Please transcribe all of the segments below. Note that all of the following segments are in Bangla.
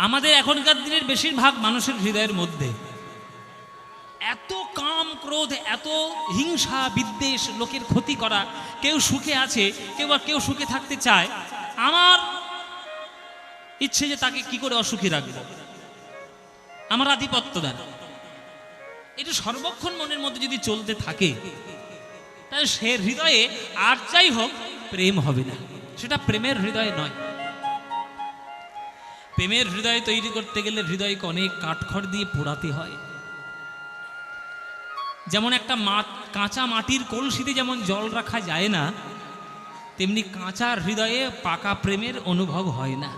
আমাদের এখনকার দিনের বেশিরভাগ মানুষের হৃদয়ের মধ্যে এত কাম ক্রোধ, এত হিংসা বিদ্বেষ, লোকের ক্ষতি করা। কেউ সুখে আছে, কেউ সুখে থাকতে চায়। আমার ইচ্ছে যে তাকে কি করে অসুখী রাখবো, আমার আধিপত্য দেন। এটা সর্বক্ষণ মনের মধ্যে যদি চলতে থাকে, তাহলে সে হৃদয়ে আর যাই হোক প্রেম হবে না। সেটা প্রেমের হৃদয় নয়। প্রেমের হৃদয় তৈরি করতে গেলে হৃদয়কে অনেক কাঠখড় দিয়ে পোড়াতে হয়। যেমন একটা কাঁচা মাটির কলসিতে যেমন জল রাখা যায় না, তেমনি কাঁচা হৃদয়ে পাকা প্রেমের অনুভব হয় না।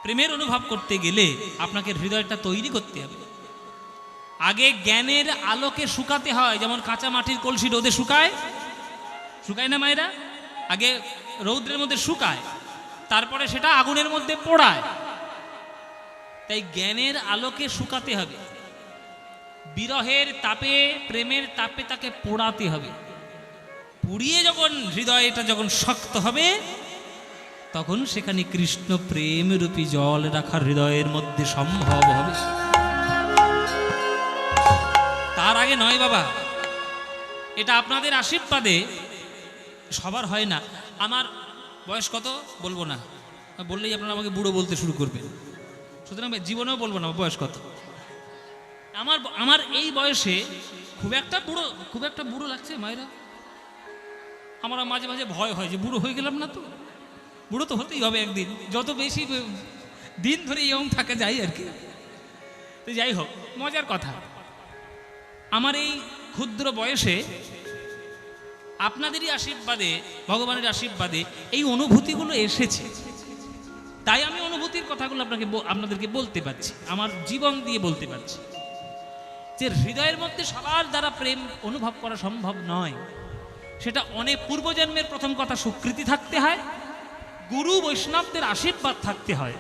প্রেমের অনুভব করতে গেলে আপনাকে হৃদয়টা তৈরি করতে হবে। আগে জ্ঞানের আলোকে শুকাতে হয়। যেমন কাঁচা মাটির কলসি রোদে শুকায় না মায়েরা? আগে রৌদ্রের মধ্যে শুকায়, তারপরে সেটা আগুনের মধ্যে পোড়ায়। তাই জ্ঞানের আলোকে শুকাতে হবে। বিরহের তাপে, প্রেমের তাপে তাকে পোড়াতে হবে। পুড়িয়ে যখন হৃদয়টা যখন শক্ত হবে, তখন সেখানে কৃষ্ণ প্রেম রূপী জল রাখার হৃদয়ের মধ্যে সম্ভব হবে। তার আগে নয় বাবা। এটা আপনাদের আশীর্বাদে সবার হয় না। আমার বয়স কত বলবো না, বললেই আপনারা আমাকে বুড়ো বলতে শুরু করবেন। সুতরাং জীবনেও বলবো না বয়স কত। আমার এই বয়সে খুব একটা বুড়ো লাগছে মায়েরা। আমার মাঝে মাঝে ভয় হয় যে বুড়ো হয়ে গেলাম না তো। বুড়ো তো হতেই হবে একদিন, যত বেশি দিন ধরে ইয়ং থাকা যায় আর কি। তো যাই হোক, মজার কথা, আমার এই ক্ষুদ্র বয়সে আপনাদেরই আশীর্বাদে, ভগবানের আশীর্বাদে এই অনুভূতিগুলো এসেছে। তাই আমি অনুভূতির কথাগুলো আপনাদেরকে বলতে পারছি, আমার জীবন দিয়ে বলতে পারছি যে হৃদয়ের মধ্যে সবার দ্বারা প্রেম অনুভব করা সম্ভব নয়। সেটা অনেক পূর্বজন্মের প্রথম কথা স্বীকৃতি থাকতে হয়, গুরু বৈষ্ণবদের আশীর্বাদ থাকতে হয়,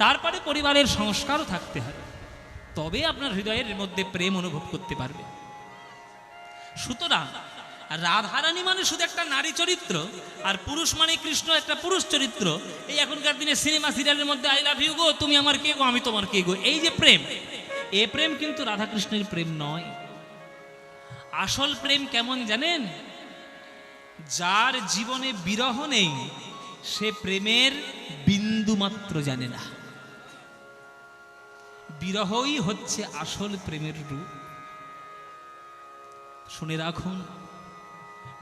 তারপরে পরিবারের সংস্কারও থাকতে হয়। তবে আপনার হৃদয়ের মধ্যে প্রেম অনুভব করতে পারবে। সুতরাং রাধারানী মানে শুধু একটা নারী চরিত্র, আর পুরুষ মানে কৃষ্ণ একটা পুরুষ চরিত্র। এই এখনকার দিনে সিনেমা সিরিয়ালের মধ্যে আই লাভ ইউ গো, তুমি আমার কে গো, আমি তোমার কে গো, এই যে প্রেম, এ প্রেম কিন্তু রাধাকৃষ্ণের প্রেম নয়। আসল প্রেম কেমন জানেন? যার জীবনে বিরহ নেই, সে প্রেমের বিন্দু মাত্র জানে না। বিরহই হচ্ছে আসল প্রেমের রূপ। শুনে রাখুন।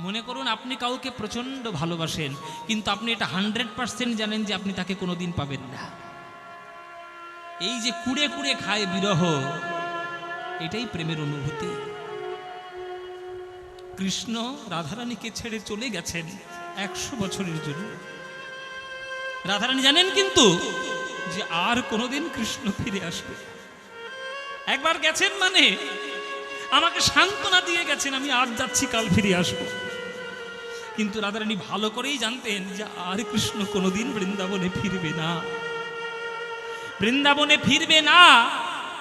মনে করুন আপনি কাউকে প্রচন্ড ভালোবাসেন, কিন্তু আপনি এটা 100% জানেন যে আপনি তাকে কোনোদিন পাবেন না। এই যে কুড়ে কুড়ে খায় বিরহ, এটাই প্রেমের অনুভূতি। কৃষ্ণ রাধারানীকে ছেড়ে চলে গেছেন 100 বছরের জন্য। রাধারানী জানেন কিন্তু যে আর কোনোদিন কৃষ্ণ ফিরে আসবে। একবার গেছেন মানে আমাকে সান্ত্বনা দিয়ে গেছেন, আমি আজ যাচ্ছি, কাল ফিরে আসবো। কিন্তু রাধারানী ভালো করেই জানতেন যে আর কৃষ্ণ কোনোদিন বৃন্দাবনে ফিরবে না, বৃন্দাবনে ফিরবে না।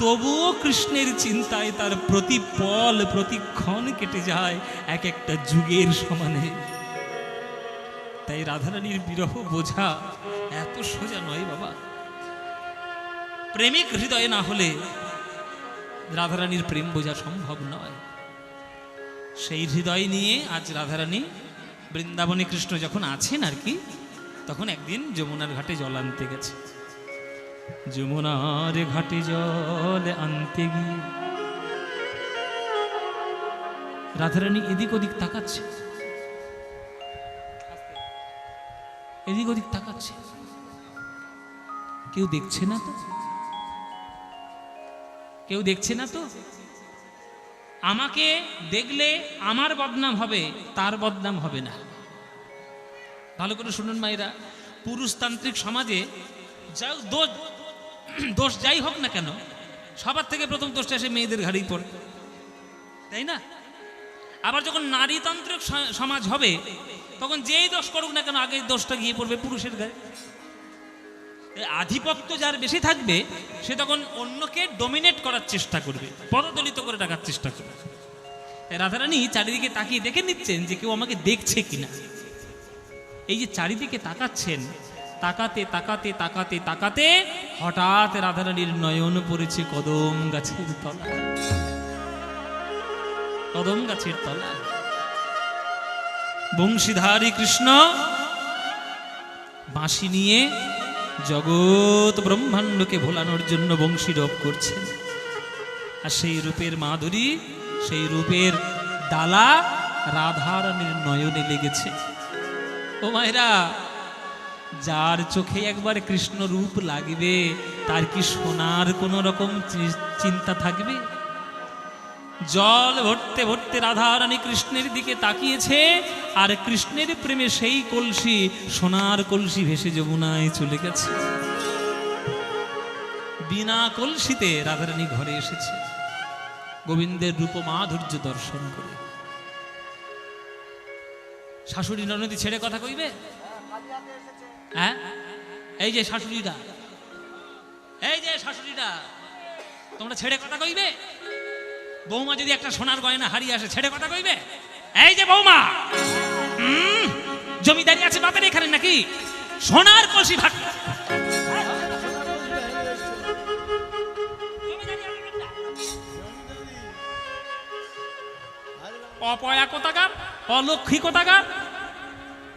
তবুও কৃষ্ণের চিন্তায় তার প্রতি পল প্রতিক্ষণ কেটে যায় এক একটা যুগের সমানে। তাই রাধারানীর বিরহ বোঝা এত সোজা নয় বাবা। প্রেমিক হৃদয়ে না হলে রাধারানীর প্রেম বোঝা সম্ভব নয়। সেই হৃদয় নিয়ে আজ রাধারানী বৃন্দাবনে কৃষ্ণ যখন আছেন আর কি, তখন একদিন যমুনার ঘাটে জল আনতে গেছে। যমুনার ঘাটে জল আনতে গিয়ে রাধারানী এদিক ওদিক তাকাচ্ছে, এদিক ওদিক তাকাচ্ছে। কেউ দেখছে না তো, কেউ দেখছে না তো। আমাকে দেখলে আমার বদনাম হবে, তার বদনাম হবে না। ভালো করে শুনুন মায়েরা, পুরুষতান্ত্রিক সমাজে দোষ যাই হোক না কেন, সবার থেকে প্রথম দোষটা এসে মেয়েদের ঘাড়েই পড়ে, তাই না? আবার যখন নারীতান্ত্রিক সমাজ হবে, তখন যেই দোষ করুক না কেন আগে দোষটা গিয়ে পড়বে পুরুষের গায়ে। আধিপত্য যার বেশি থাকবে, সে তখন অন্যকে ডমিনেট করার চেষ্টা করবে, পদদলিত করে রাখার চেষ্টা করবে। রাধারানী চারিদিকে তাকিয়ে দেখে নিচ্ছেন যে কেউ আমাকে দেখছে কিনা। এই যে চারিদিকে তাকাচ্ছেন, তাকাতে তাকাতে তাকাতে তাকাতে হঠাৎ রাধারানীর নয়ন পড়েছে কদম গাছের তলায়। কদম গাছের তলায় বংশীধারী কৃষ্ণ বাঁশি নিয়ে জগৎ ব্রহ্মাণ্ডকে ভোলানোর জন্য বংশী রব করছেন। আর সেই রূপের মাধুরী, সেই রূপের ডালা রাধারানীর নয়নে লেগেছে। ও মায়েরা, যার চোখে একবার কৃষ্ণ রূপ লাগবে তার কি সোনার কোন রকম চিন্তা থাকবে? জল ভরতে ভরতে রাধারানী কৃষ্ণের দিকে তাকিয়েছে, আর কৃষ্ণের প্রেমে সেই কলসি, সোনার কলসি ভেসে যমুনায় চলে গেছে। বিনা কলসিতে রাধারানী ঘরে এসেছে গোবিন্দের রূপ মাধুর্য দর্শন করে। শাশুড়ি ননদী ছেড়ে কথা কইবে? হ্যাঁ, এই যে শাশুড়িরা, এই যে শাশুড়িরা, তোমরা ছেড়ে কথা কইবে? বৌমা যদি একটা সোনার গয়না হারিয়ে আসে ছেড়ে কথা কইবে? এই যে বৌমা, জমিদারি আছে বাপের এখানে নাকি? সোনার কলসি ভাগ অপয়া কোথাকার, অলক্ষী কোথাকার,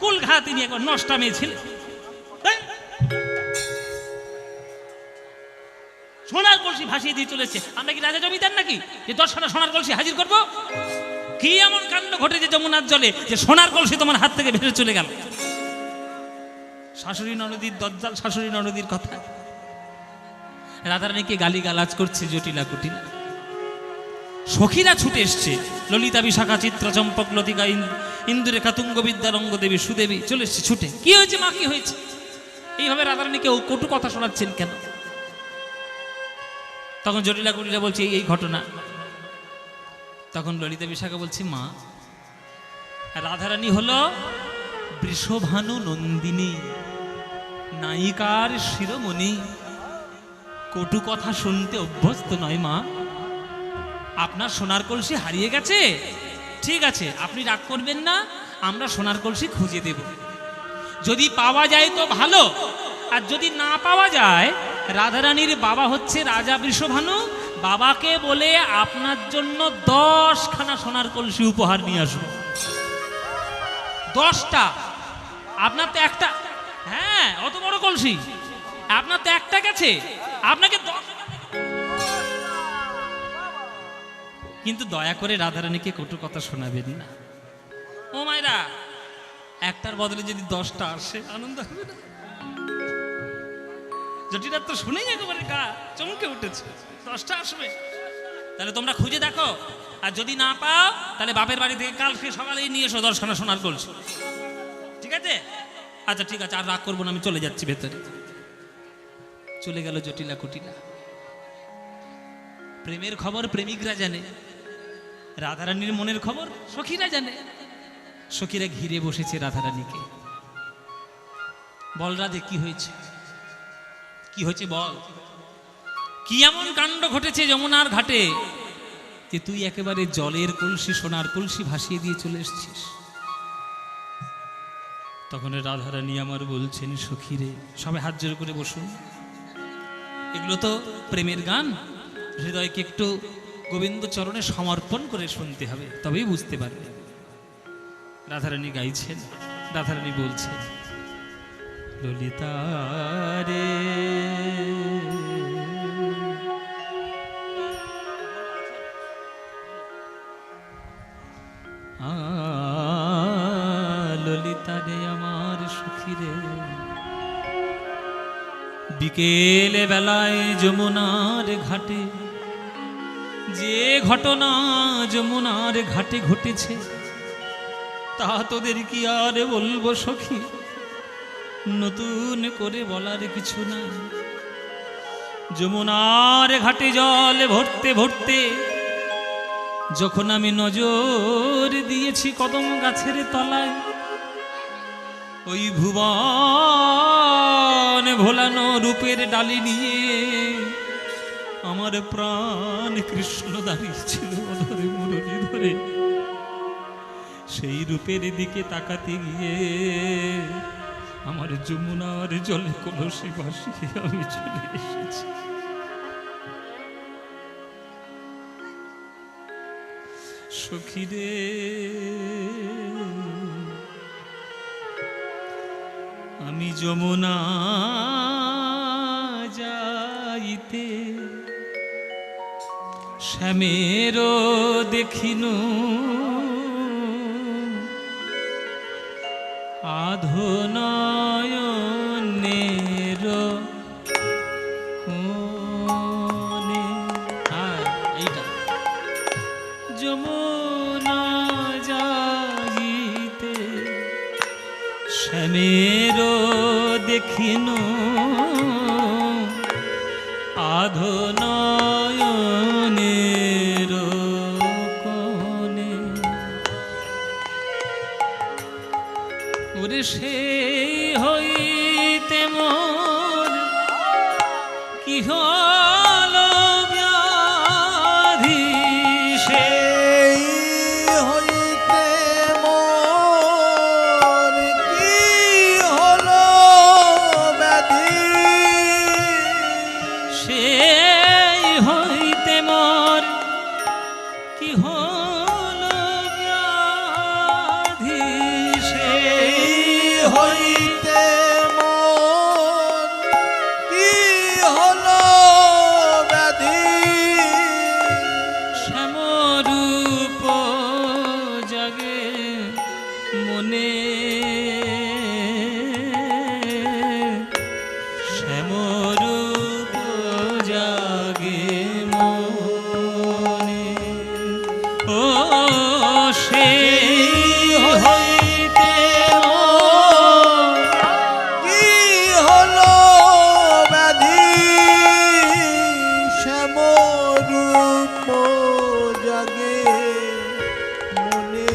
কুল ঘাতি নিয়ে নষ্টা মেয়ে ছিল। সোনার কলসি ভাসিয়ে দিয়ে চলেছে। আমরা কি রাজা জমিদার নাকি যে 10টা সোনার কলসি হাজির করব? কি এমন কাণ্ড ঘটেছে যমুনার জলে যে সোনার কলসি তোমার হাত থেকে ভেসে চলে গেল? শাশুড়ি ননদীর দজ্জাল শাশুড়ি ননদীর কথা রাধারানীকে গালি গালাজ করছে জটিলা কুটিলা। সখীরা ছুটে এসছে, ললিতা বিশাখা চিত্র চম্পক লতিকা ইন্দুরেখা তুঙ্গ বিদ্যা রঙ্গদেবী সুদেবী চলে এসছে ছুটে। কি হয়েছে মা, কি হয়েছে? এইভাবে রাধারানীকে কটু কথা শোনাচ্ছেন কেন? তখন জটিলা কুটিলা বলছে এই ঘটনা। তখন ললিতা বিশাখা বলছে, মা, রাধারানী হলো বৃষভানু নন্দিনী, নায়িকার শিরোমণি, কটু কথা শুনতে অভ্যস্ত নয় মা। আপনার সোনার কলসি হারিয়ে গেছে, ঠিক আছে, আপনি রাগ করবেন না, আমরা সোনার কলসি খুঁজে দেব। যদি পাওয়া যায় তো ভালো, আর যদি না পাওয়া যায়, রাধারানীর বাবা হচ্ছে রাজা বৃষভানু, বাবাকে বলে আপনার জন্য 10খানা সোনার কলসি উপহার নিয়ে আসবো। 10টা, আপনার তো একটা। হ্যাঁ, অত বড় কলসি, আপনার তো একটা গেছে, আপনাকে 10। কিন্তু দয়া করে রাধারানীকে কটু কথা শোনাবেন না। ও মায়েরা, একটার বদলে যদি 10টা আসে আনন্দ হবে না? জটিলার তো শুনেই একেবারে গা চমকে উঠেছে। 10টা আসবে, তাহলে তোমরা খুঁজে দেখো, আর যদি না পাও তাহলে বাপের বাড়ি থেকে কালকে সকালেই নিয়ে এসো 10খানা সোনার কলসি, ঠিক আছে? আচ্ছা ঠিক আছে, আর রাগ করবো না, আমি চলে যাচ্ছি ভেতরে। চলে গেল জটিলা কুটিলা। প্রেমের খবর প্রেমিকরা জানে, রাধারানীর মনের খবর সখীরা জানে। সখীরা ঘিরে বসেছে রাধারানীকে। বল রাধে, কি হয়েছে? কি হয়েছে বল? কি এমন কাণ্ড ঘটেছে যমুনার ঘাটে যে তুই একেবারে জলের কলসি, সোনার কলসি ভাসিয়ে দিয়ে চলে এসেছিস? তখন রাধারানী আমার বলছেন, সখীরে, সবাই হাত জোড় করে বসুন। এগুলো তো প্রেমের গান, হৃদয়কে একটু গোবিন্দ চরণে সমর্পণ করে শুনতে হবে, তবেই বুঝতে পারবে। রাধারানী গাইছেন, রাধারানী বলছেন, ললিতা রে ললিতা রে আমার সখী রে, বিকেলে বেলায় যমুনার ঘাটে যে ঘটনা যমুনার ঘাটে ঘটেছে তা তোদের কি আর বলবো সখী, নতুন করে বলার কিছু নাই। যমুনার ঘাটে জল ভরতে ভরতে যখন আমি নজর দিয়েছি কদম গাছের তলায়, ওই ভুবন ভোলানো রূপের ডালি নিয়ে আমার প্রাণ কৃষ্ণ দাঁড়িয়েছিল ধরে মুরলি ধরে। সেই রূপের দিকে তাকাতে গিয়ে আমার যমুনার জলে কলসি ভাসিয়ে আমি চলে এসেছি। সখীরে আমি যমুনা যাইতে শ্যামের দেখিনু আধনয়নের কোণে। এইটা যমুনা যাইতে শ্যামের দেখিনু আধনয়নের কোণে। ওরে সেই হইতে মোর কি হলো ব্যাধি, সেই হইতে মোর কি হলো ব্যাধি, সেই হইতে মোর কি হলো ব্যাধি, সেই হইতে মোর কি হলো ব্যাধি, শ্যামরূপ জাগে মনে, শ্যামরূপ জাগে মনে। ও সেই হইতে মোর কি হলো ব্যাধি, শ্যামরূপ জাগে মনে,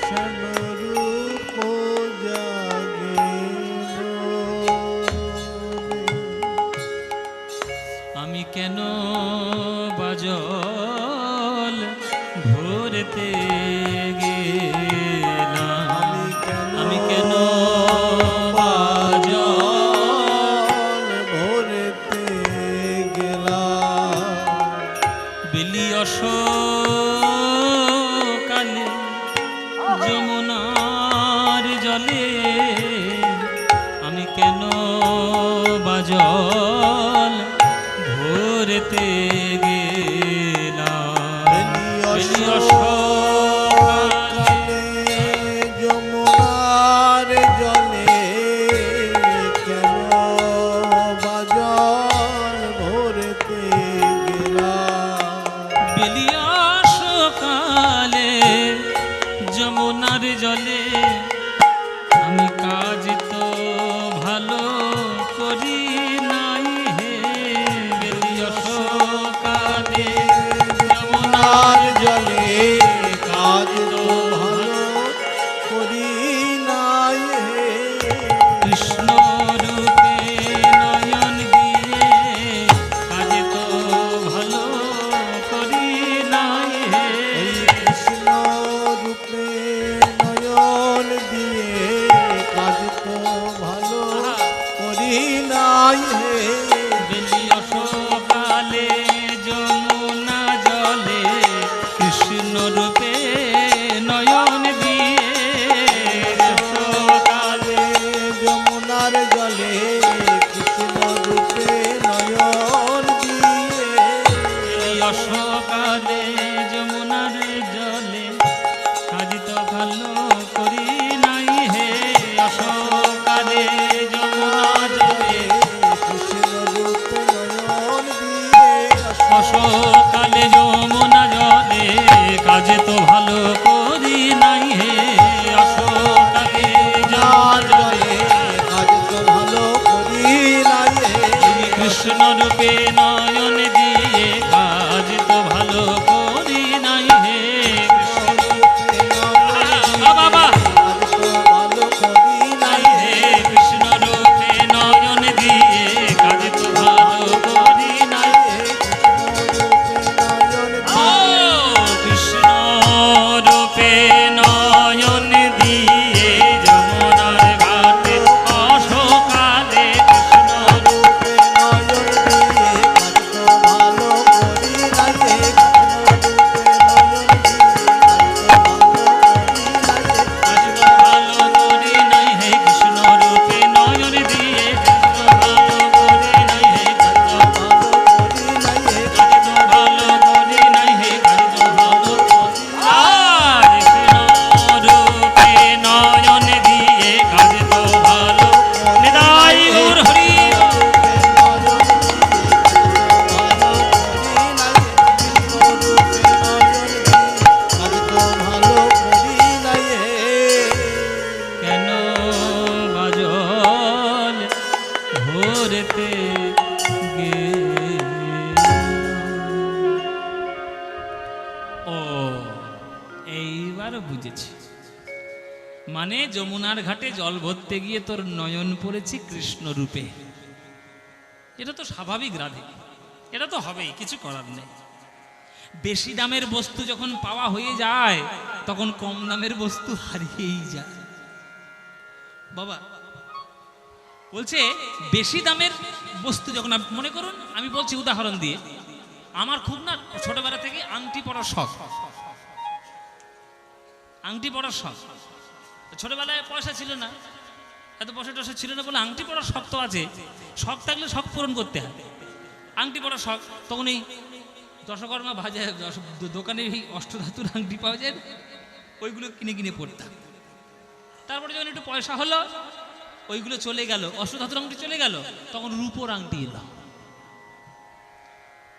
শ্যামরূপ জাগে মনে। আমি কেন বাজল ভোরতে গেলাম, আমি কেন বাজল ভোরেতে গেলাম, বেলি কালে যমুনার জলে, আমি কেন বাজল ভোরতে গেলাম। বেলি কালে যমুনার জলে কেন বাজল ভোরেতে গেলাম, বেলিয়াস কালে যমুনার জলে, আমি কাজ তো ভালো করি নাই হে। বেলিয়াস কালে যমুনার জলে কাজ তো ভালো করি নাই হে, কৃষ্ণ রূপে নয়ন দিয়ে কাজ তো ভালো করি নাই হে। কৃষ্ণ রূপে নয়ন দিয়ে কাজ তো ভালো করি নাই হে, বেলিয়স কালে যমুনা জলে, কৃষ্ণ রূপে নয়ন দিয়ে কালে যমুনার জলে কৃষ্ণ রূপে নয়ন দিয়ে, বেলিয়স কালে যমুনার জলে কাজ তো ভালো করি নাই হে। অশোকালে যমুনা জলে, কৃষ্ণ রূপে নয়ন দিয়ে, অশোকালে যমুনা জলে কাজ তো ভালো করি নাই হে। অশোকালে যমুনা যমুনার জলে জলে কাজ তো ভালো মানে যমুনার ঘাটে জল ভরতে গিয়ে তোর নয়ন পড়েছে কৃষ্ণ রূপে। এটা তো স্বাভাবিক রাধে, এটা তো হবেই, কিছু করার নেই। বেশি দামের বস্তু যখন পাওয়া হয়ে যায় তখন কম দামের বস্তু হারিয়েই যায়। বাবা বলছে বেশি দামের বস্তু যখন, মনে করুন আমি বলছি উদাহরণ দিয়ে, আমার খুব না ছোটবেলা থেকে আংটি পরার শখ, আংটি পরার শখ। ছোটবেলায় পয়সা ছিল না, এত পয়সা টয়সা ছিল না বলে আংটি পরার শখ তো আছে। শখ থাকলে শখ পূরণ করতে হয়। আংটি পরার শখ, তখন এই দশকর্মা বাজার দোকানে এই অষ্টধাতুর আংটি পাওয়া যায়, ওইগুলো কিনে কিনে পড়তাম। তারপরে যখন একটু পয়সা হলো, ওইগুলো চলে গেল, অষ্টধাতুর আংটি চলে গেল, তখন রূপোর আংটি এলো।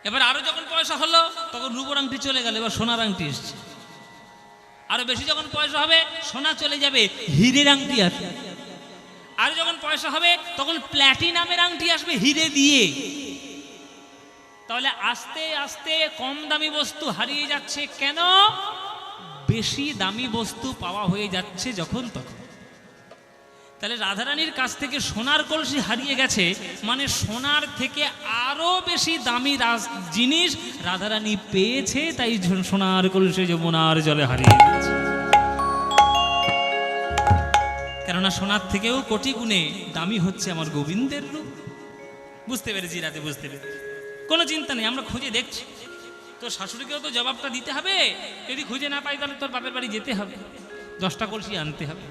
এবার আরো যখন পয়সা হলো তখন রূপোর আংটি চলে গেল, এবার সোনার আংটি এসছে। আরো বেশি যখন পয়সা হবে সোনা চলে যাবে, হীরের আংটি আসবে। আর যখন পয়সা হবে তখন প্ল্যাটিনামের আংটি আসবে হিরে দিয়ে। তাহলে আস্তে আস্তে কম দামি বস্তু হারিয়ে যাচ্ছে কেন? বেশি দামি বস্তু পাওয়া হয়ে যাচ্ছে যখন তখন। তাহলে রাধারানীর কাছ থেকে সোনার কলসি হারিয়ে গেছে, মানে সোনার থেকে আরো বেশি দামি জিনিস রাধারানী পেয়েছে, তাই সোনার কলসি যমুনার জলে হারিয়ে গেছে। কেননা সোনার থেকেও কোটি গুণে দামি হচ্ছে আমার গোবিন্দের রূপ। বুঝতে পেরেছি রাতে, বুঝতে পেরেছি, কোনো চিন্তা নেই, আমরা খুঁজে দেখছি। তো শাশুড়িকেও তো জবাবটা দিতে হবে, যদি খুঁজে না পাই তাহলে তোর বাপের বাড়ি যেতে হবে, 10টা কলসি আনতে হবে।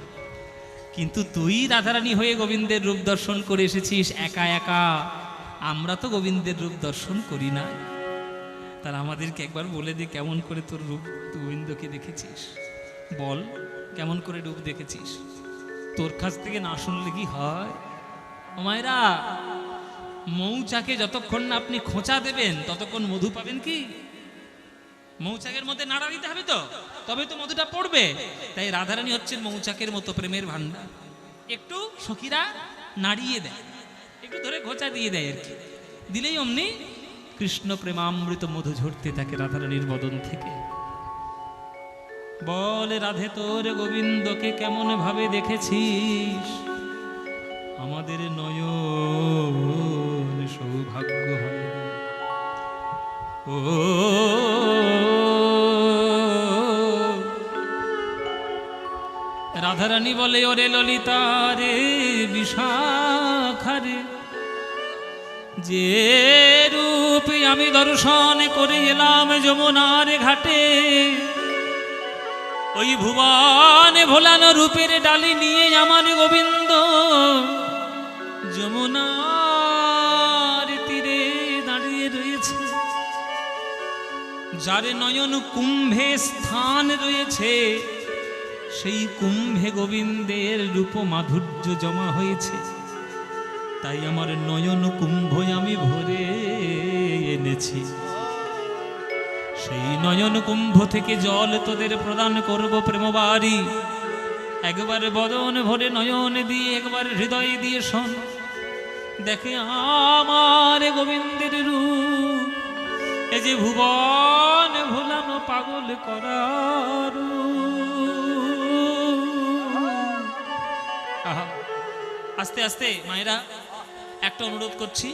কিন্তু তুই রাধারানী হয়ে গোবিন্দের রূপ দর্শন করে এসেছিস একা একা, আমরা তো গোবিন্দের রূপ দর্শন করি না। তার আমাদেরকে একবার বলে দে কেমন করে তোর রূপ গোবিন্দকে দেখেছিস, বল কেমন করে রূপ দেখেছিস। তোর কাছ থেকে না শুনলে কি হয়? ও মায়েরা, মৌচাকে যতক্ষণ না আপনি খোঁচা দেবেন ততক্ষণ মধু পাবেন কি? মৌচাকের মধ্যে নাড়া দিতে হবে তো, তবে তো মধুটা পড়বে। তাই রাধারানী হচ্ছেন মৌচাকের মতো প্রেমের ভান্ডার। একটু সখীরা নাড়িয়ে দেয়, একটু ধরে খোঁচা দিয়ে দেয় আর কি, দিলেই অমনি কৃষ্ণ প্রেমামৃত মধু ঝরতে থাকে রাধারানীর বদন থেকে। বলে রাধে তোর গোবিন্দকে কেমন ভাবে দেখেছিস, আমাদের নয়ন সৌভাগ্য হয়। ও রাধারানী বলে ওরে ললিতা রে বিশাখারে, যে রূপে আমি দর্শন করে এলাম যমুনার ঘাটে, ওই ভুবনে ভোলানো রূপের ডালি নিয়ে আমার গোবিন্দ যমুনার তীরে দাঁড়িয়ে রয়েছে। যার নয়ন কুম্ভে স্থান রয়েছে, সেই কুম্ভে গোবিন্দের রূপ মাধুর্য জমা হয়েছে। তাই আমার নয়ন কুম্ভ আমি ভরে এনেছি। সেই নয়ন কুম্ভ থেকে জল তোদের প্রদান করব প্রেমবাড়ি। একবার বদন ভরে নয়ন দিয়ে, একবার হৃদয় দিয়ে শোন, দেখে আমার গোবিন্দের রূপ, এই যে ভুবন ভোলানো পাগল করার। আস্তে আস্তে মায়েরা একটা অনুরোধ করছি,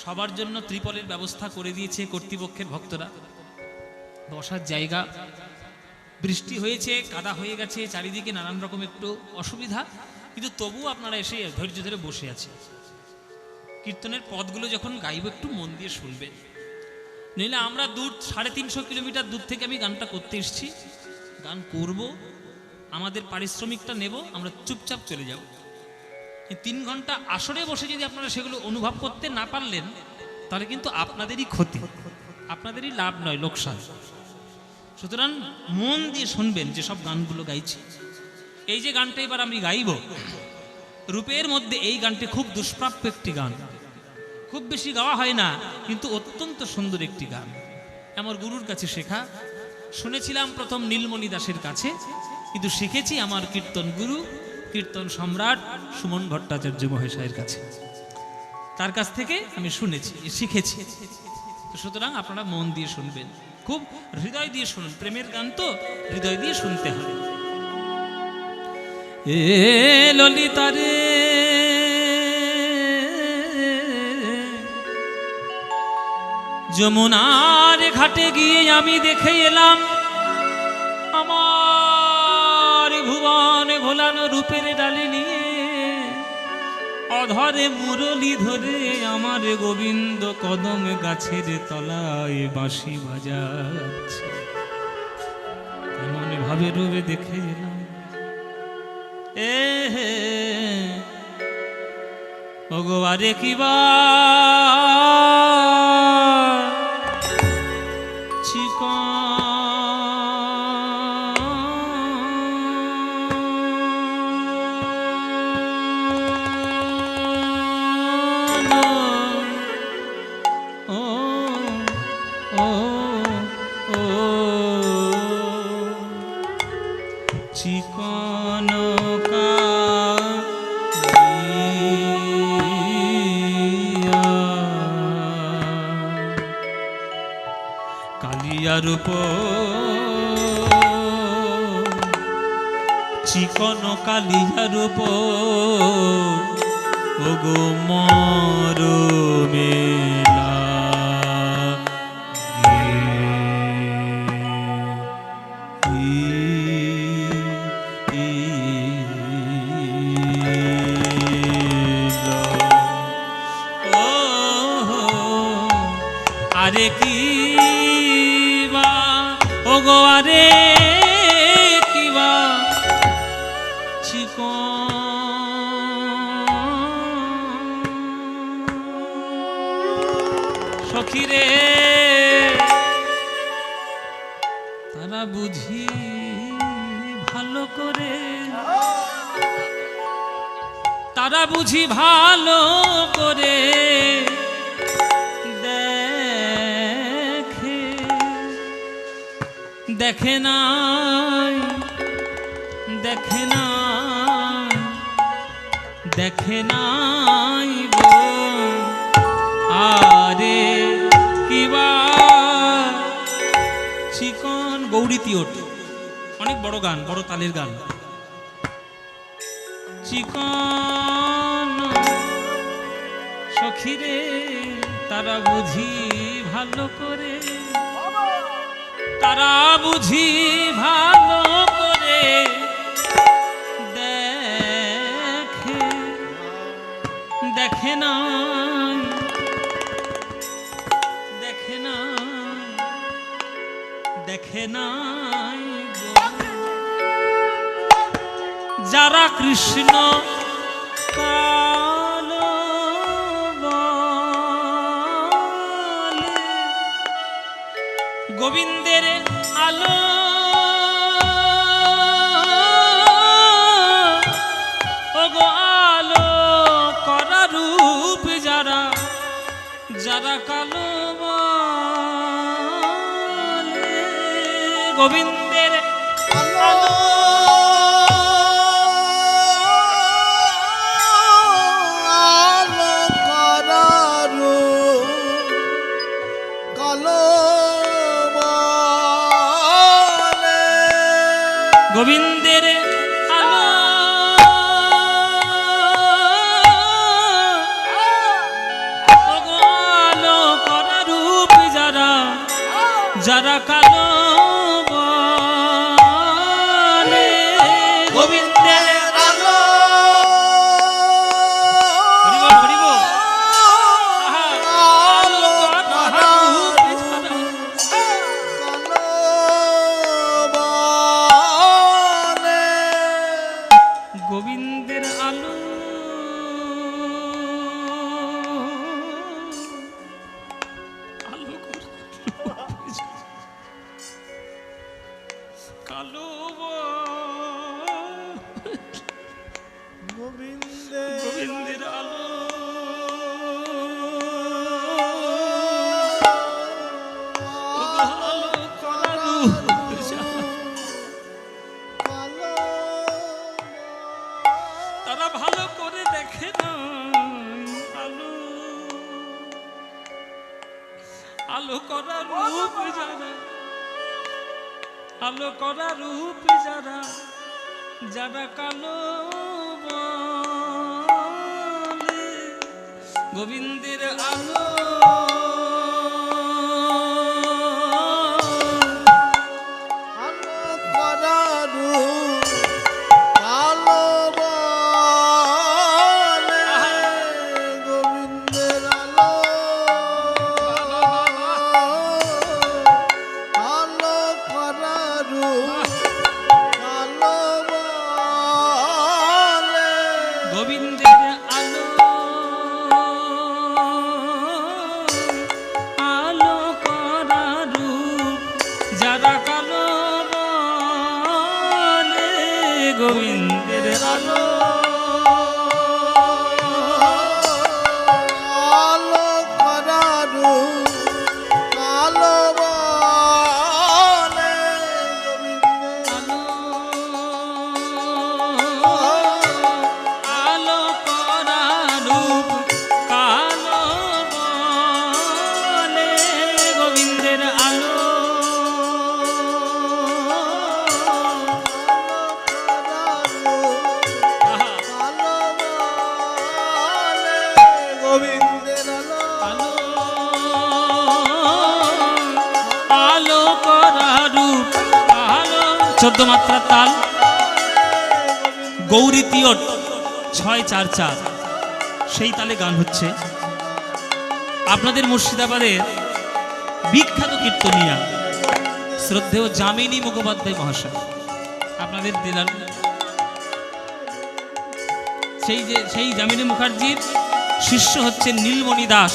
সবার জন্য ত্রিপলের ব্যবস্থা করে দিয়েছে কর্তৃপক্ষের ভক্তরা, বসার জায়গা। বৃষ্টি হয়েছে, কাদা হয়ে গেছে চারিদিকে, নানান রকম একটু অসুবিধা, কিন্তু তবু আপনারা এসে ধৈর্য ধরে বসে আছে। কীর্তনের পদগুলো যখন গাইব একটু মন দিয়ে শুনবেন, নইলে আমরা দূর 350 কিলোমিটার দূর থেকে আমি গানটা করতে এসেছি, গান করব, আমাদের পারিশ্রমিকটা নেব, আমরা চুপচাপ চলে যাব। 3 ঘন্টা আসরে বসে যদি আপনারা সেগুলো অনুভব করতে না পারলেন তাহলে কিন্তু আপনাদেরই ক্ষতি, আপনাদেরই লাভ নয়, লোকসান। সুতরাং মন দিয়ে শুনবেন যে সব গানগুলো গাইছি। এই যে গানটা এবার আমি গাইব, রূপের মধ্যে এই গানটি খুব দুষ্প্রাপ্য একটি গান, খুব বেশি গাওয়া হয় না, কিন্তু অত্যন্ত সুন্দর একটি গান। আমার গুরুর কাছে শেখা, শুনেছিলাম প্রথম নীলমণি দাসের কাছে, কিন্তু শিখেছি আমার কীর্তন গুরু, কীর্তন সম্রাট সুমন ভট্টাচার্য মহাশয়ের কাছে। তার কাছ থেকে আমি শুনেছি, শিখেছি। তো সুতরাং আপনারা মন দিয়ে শুনবেন, খুব হৃদয় দিয়ে শুনুন, প্রেমের গান তো হৃদয় দিয়ে শুনতে হবে। এ ললিতারে যমুনার ঘাটে গিয়ে আমি দেখে এলাম আমার ভুবন ভোলানো রূপের ডালে নিয়ে অধরে মুরলি ধরে আমার গোবিন্দ কদম গাছের তলায় বাঁশি বাজাচ্ছে। এমন ভাবে রূপে দেখে এলাম এ ভগবারে কিবা কালিয়ার উপর চিকন কালিয়ার উপর ওগো মর মেলা আরে কি ওগো আরে কিবা সখিরে তারা বুঝি ভালো করে তারা বুঝি ভালো করে দেখে নাই দেখে নাই দেখে নাই গো আরে কিবা চিকন গৌরী তিওট অনেক বড় গান, বড় তালের গান। চিকন সখিরে তারা বুঝি ভালো করে তারা বুঝি ভালো করে দেখে দেখে নাই দেখে নাই দেখে নাই যারা কৃষ্ণ কালো বলে গোবিন্দের আলো ওগো আলো করা রূপ যারা যারা কালো বলে গোবিন্দের আলো গোবিন্দের আলো আলো করা রূপ যারা যারা কালো বলে গোবিন্দের আলো হরিব আলো করা রূপ গোবিন্দের আলো আলো কালো গোবিন্দের আলো আলো করা রূপ তারা ভালো করে দেখে না আলো আলো করা রূপ যারা আলো করা রূপ যারা যারা কালো বলে গোবিন্দের আলো আলো করারু কালো বলে গোবিন্দের আলো আলো করারু কালো বলে গোবিন্দের আলো আলো করা রূপ যারা কালো বলে গোবিন্দের আলো আলো করারু কালো বলে গোবিন্দের আলো আলো করা রূপ কালো বলে গোবিন্দের আলো আহা, আলো আলো করা রূপ আলো 14 মাত্রা তাল গৌরী তিয়ট 6-4-4 সেই তালে গান হচ্ছে। আপনাদের মুর্শিদাবাদের বিখ্যাত কীর্তনিয়া শ্রদ্ধেয় যামিনী মুখোপাধ্যায় মহাশয় আপনাদের দিলার সেই যামিনী মুখার্জির শিষ্য হচ্ছে নীলমণি দাস,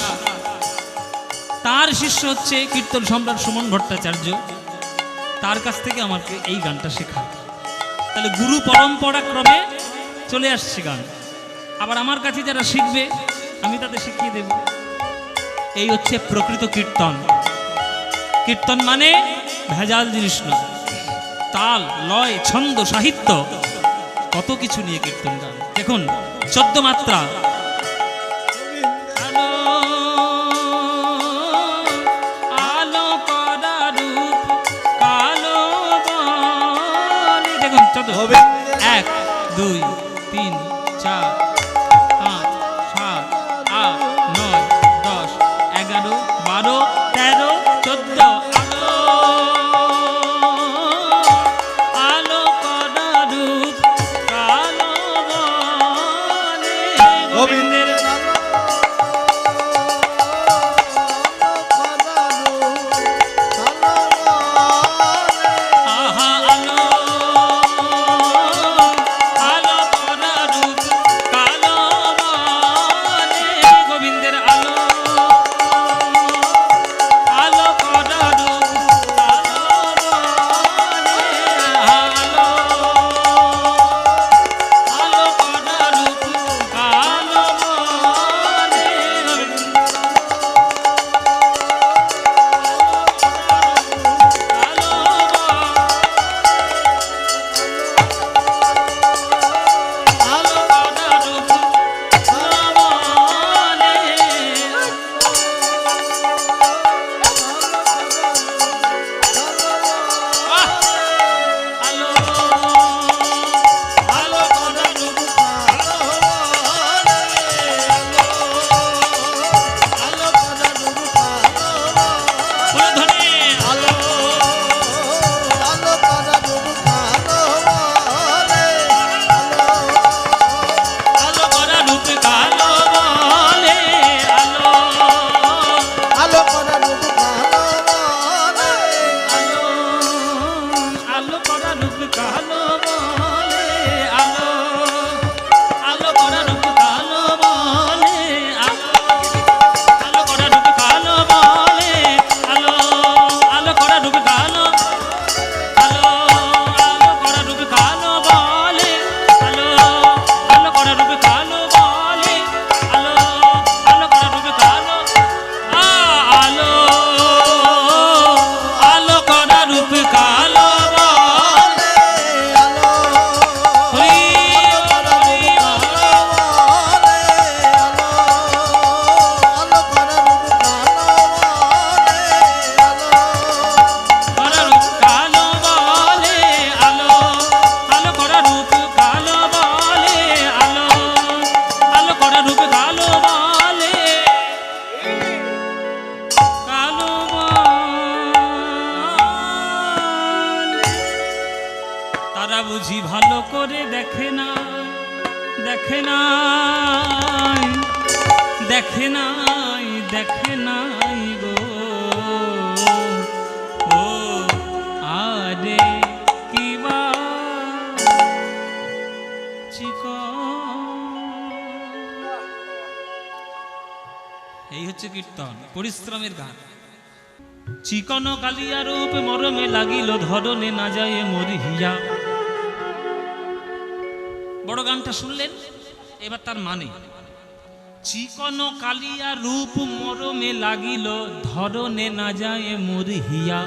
তার শিষ্য হচ্ছে কীর্তন সম্রাট সুমন ভট্টাচার্য, তার কাছ থেকে আমাকে এই গানটা শেখা। তাহলে গুরু পরম্পরা ক্রমে চলে আসছে গান। আবার আমার কাছে যারা শিখবে আমি তাদের শিখিয়ে দেব। এই হচ্ছে প্রকৃত কীর্তন। কীর্তন মানে ভেজাল জিনিস নয়, তাল লয় ছন্দ সাহিত্য কত কিছু নিয়ে কীর্তন গান। দেখুন 14 মাত্রা আলো আলো করা রূপ কালো বলে। দেখুন 14 1 2 3 4 5 7 8 9 10 11 12 13 14 আলো আলো করা রূপ কালো বলে গোবিন্দের আহা আলো আলো করা রূপ কালো বলে গোবিন্দের আলো আলো করা রূপ কালো বলে আহা আলো আলো করা রূপ কালো বলে দেখে না, দেখে নাই, দেখে নাই, দেখে নাই গো ও আরে কিবা এই হচ্ছে কীর্তন, পরিশ্রমের গান। চিকন কালিয়া রূপ মরমে লাগিল ধরনে না যায় মরিহিয়া। বড় গানটা শুনলেন, এবার তার মানে চিকন কালিয়া রূপ মরমে লাগিল ধরনে না যায় মরিহিয়া।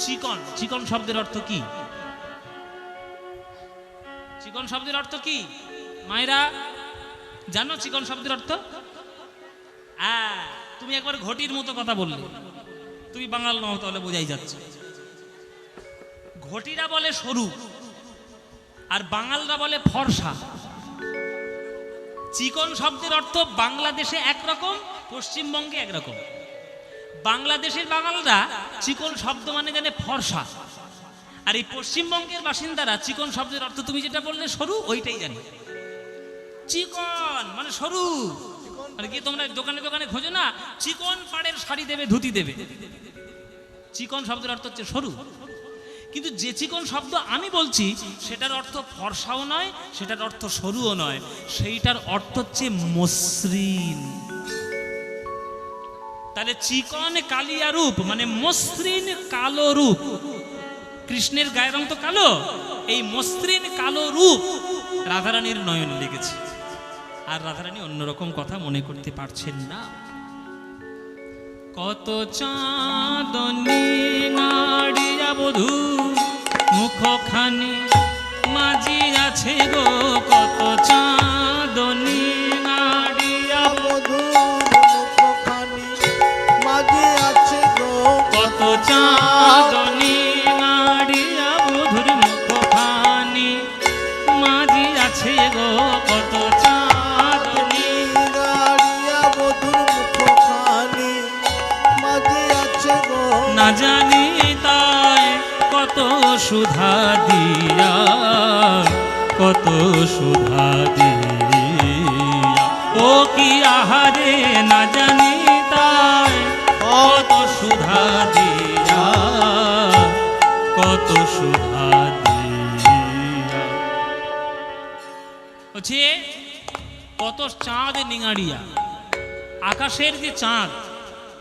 চিকন, চিকন শব্দের অর্থ কি? চিকন শব্দের অর্থ কি মায়েরা জানো? চিকন শব্দের অর্থ তুমি একবার ঘটির মতো কথা বললে, তুমি বাঙাল নও, তাহলে বোঝাই যাচ্ছে। ঘটিরা বলে সরু আর বাঙালরা বলে ফর্সা। চিকন শব্দের অর্থ বাংলাদেশে একরকম, পশ্চিমবঙ্গে একরকম। বাংলাদেশের বাঙালরা চিকন শব্দ মানে জানে ফর্সা, আর এই পশ্চিমবঙ্গের বাসিন্দারা চিকন শব্দের অর্থ তুমি যেটা বললে সরু, ওইটাই জানে। চিকন মানে সরু। আর কি তোমরা দোকানে দোকানে খোঁজো না, চিকন পাড়ের শাড়ি দেবে, ধুতি দেবে। চিকন শব্দের অর্থ হচ্ছে সরু। কিন্তু যে চিকন শব্দ আমি বলছি সেটার অর্থ ফর্সাও নয়, সেটার অর্থ সরুও নয়, সেইটার অর্থ হচ্ছে মসৃণ। তাহলে চিকন কালিয়া রূপ মানে মসৃণ কালো রূপ। কৃষ্ণের গায়ের রং তো কালো, এই মসৃণ কালো রূপ রাধারানীর নয়নে লেগেছে। আর রাধারানী অন্যরকম কথা মনে করতে পারছেন না। কত চাঁদনী নাড়িয়া বধূ মুখখানি মাঝি আছে গো, কত চাঁদনী নাড়িয়া বধূ মুখখানি মাঝে আছে গো, কত চাঁদনী নাড়িয়া বধূর মুখখানি মাঝি আছে গো, কত চাঁদনী নাড়িয়া বধূর মুখখানি মাঝে আছে গো, না জানি তাই কত সুধা দিয়া, কত সুধা দিয়া ও কি আহারে, না জানি তাই কত সুধা দিয়া, কত সুধা দিয়া। হচ্ছে কত চাঁদ নিঙাড়িয়া। আকাশের যে চাঁদ,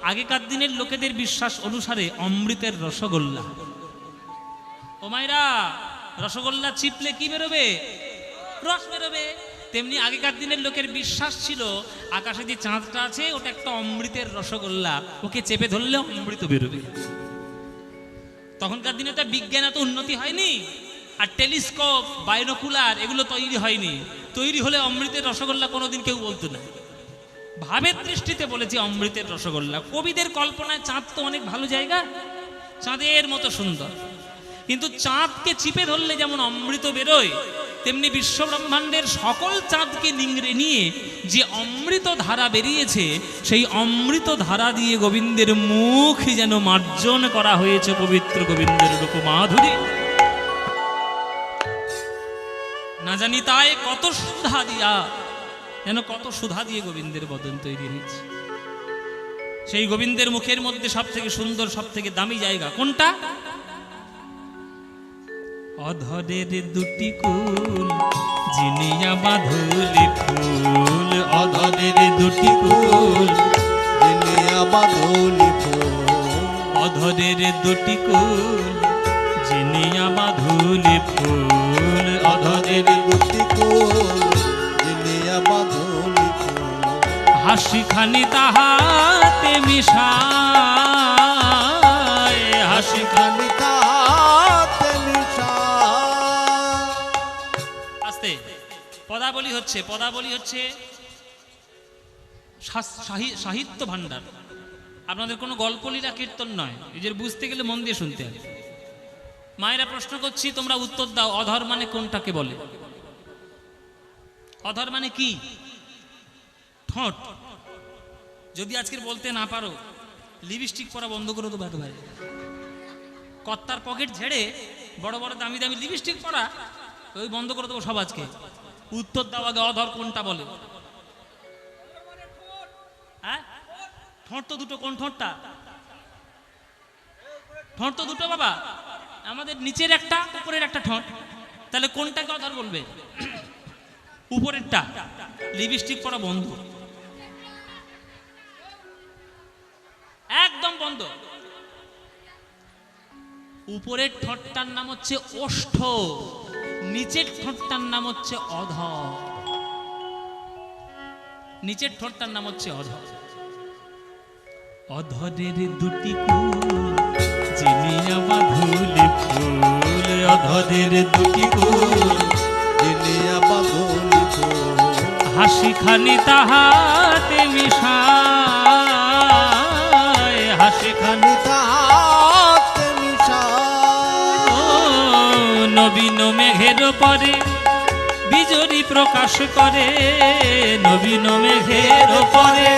আগেকার দিনের লোকেদের বিশ্বাস অনুসারে অমৃতের রসগোল্লা। ও মায়েরা, রসগোল্লা চিপলে কি বেরোবে? রস বেরোবে। তেমনি আগেকার দিনের লোকের বিশ্বাস ছিল আকাশে যে চাঁদটা আছে ওটা একটা অমৃতের রসগোল্লা, ওকে চেপে ধরলে অমৃত বেরোবে। তখনকার দিনে তো বিজ্ঞান এত উন্নতি হয়নি, আর টেলিস্কোপ, বাইনোকুলার এগুলো তৈরি হয়নি। তৈরি হলে অমৃতের রসগোল্লা কোনোদিন কেউ বলতো না। ভাবের দৃষ্টিতে বলেছে অমৃতের রসগোল্লা। কবিদের কল্পনায় চাঁদ তো অনেক ভালো জায়গা, চাঁদের মতো সুন্দর, কিন্তু চাঁদকে চিপে ধরলে যেমন অমৃত বেরোয়, তেমনি বিশ্বব্রহ্মাণ্ডের সকল চাঁদকে নিংড়ে নিয়ে যে অমৃত ধারা বেরিয়েছে, সেই অমৃত ধারা দিয়ে গোবিন্দের মুখ যেন মার্জন করা হয়েছে পবিত্র গোবিন্দের রূপমাধুরী। না জানি তাই কত সুধা দিয়া, যেন কত সুধা দিয়ে গোবিন্দের বদন তৈরি হয়েছে। সেই গোবিন্দের মুখের মধ্যে সব থেকে সুন্দর, সব থেকে দামি জায়গা কোনটা? অধরের দুটি কুল জিনিয়া বাঁধুলি ফুল, অধরের দুটি কুল জিনিয়া বাঁধুলি ফুল, অধরের দুটি কুল জিনিয়া বাঁধুলি ফুল, অধরের দুটি কুল জিনিয়া বাঁধুলি ফুল, হাসি খানি তাহাতে মিশায়, হাসি খানি তাহাতে মিশায়। আস্তে পদাবলী হচ্ছে, পদাবলী হচ্ছে সাহিত্য ভাণ্ডার। আপনাদের কোনো গল্প লীলা কীর্তন নয়, নিজের বুঝতে গেলে মন দিয়ে শুনতে হবে। মায়েরা প্রশ্ন করছি, তোমরা উত্তর দাও। অধর মানে কোনটাকে বলে? অধর মানে কি? ঠোঁট। যদি আজকের বলতে না পারো, লিপস্টিক পরা বন্ধ করে দেবো একেবারে। কর্তার পকেট ঝেড়ে বড় বড় দামি দামি লিপস্টিক পরা, ওই বন্ধ করে দেবো সব আজকে। উত্তর দাও আগে, অধর কোনটা বলে? হ্যাঁ, ঠোঁট তো দুটো, কোন ঠোঁটটা? ঠোঁট তো দুটো বাবা, আমাদের নিচের একটা উপরের একটা ঠোঁট, তাহলে কোনটাকে অধর বলবে? উপরেরটা। লিপস্টিক পরা বন্ধ, একদম বন্ধ। উপরের ঠোঁটটার নাম হচ্ছে ওষ্ঠ, নিচের ঠোঁটটার নাম হচ্ছে অধর। নিচের ঠোঁটটার নাম হচ্ছে অধর। অধরের দুটি কুল চিনিয়া বাঁধুলি ফুল, অধরের দুটি কুল জিনিয়া বাঁধুলি ফুল, হাসি খানি তাহাতে মিশায়, হাসি খানি তাহাতে মিশায়। ও নবীন মেঘের পরে বিজরি প্রকাশ করে, নবীন মেঘের পরে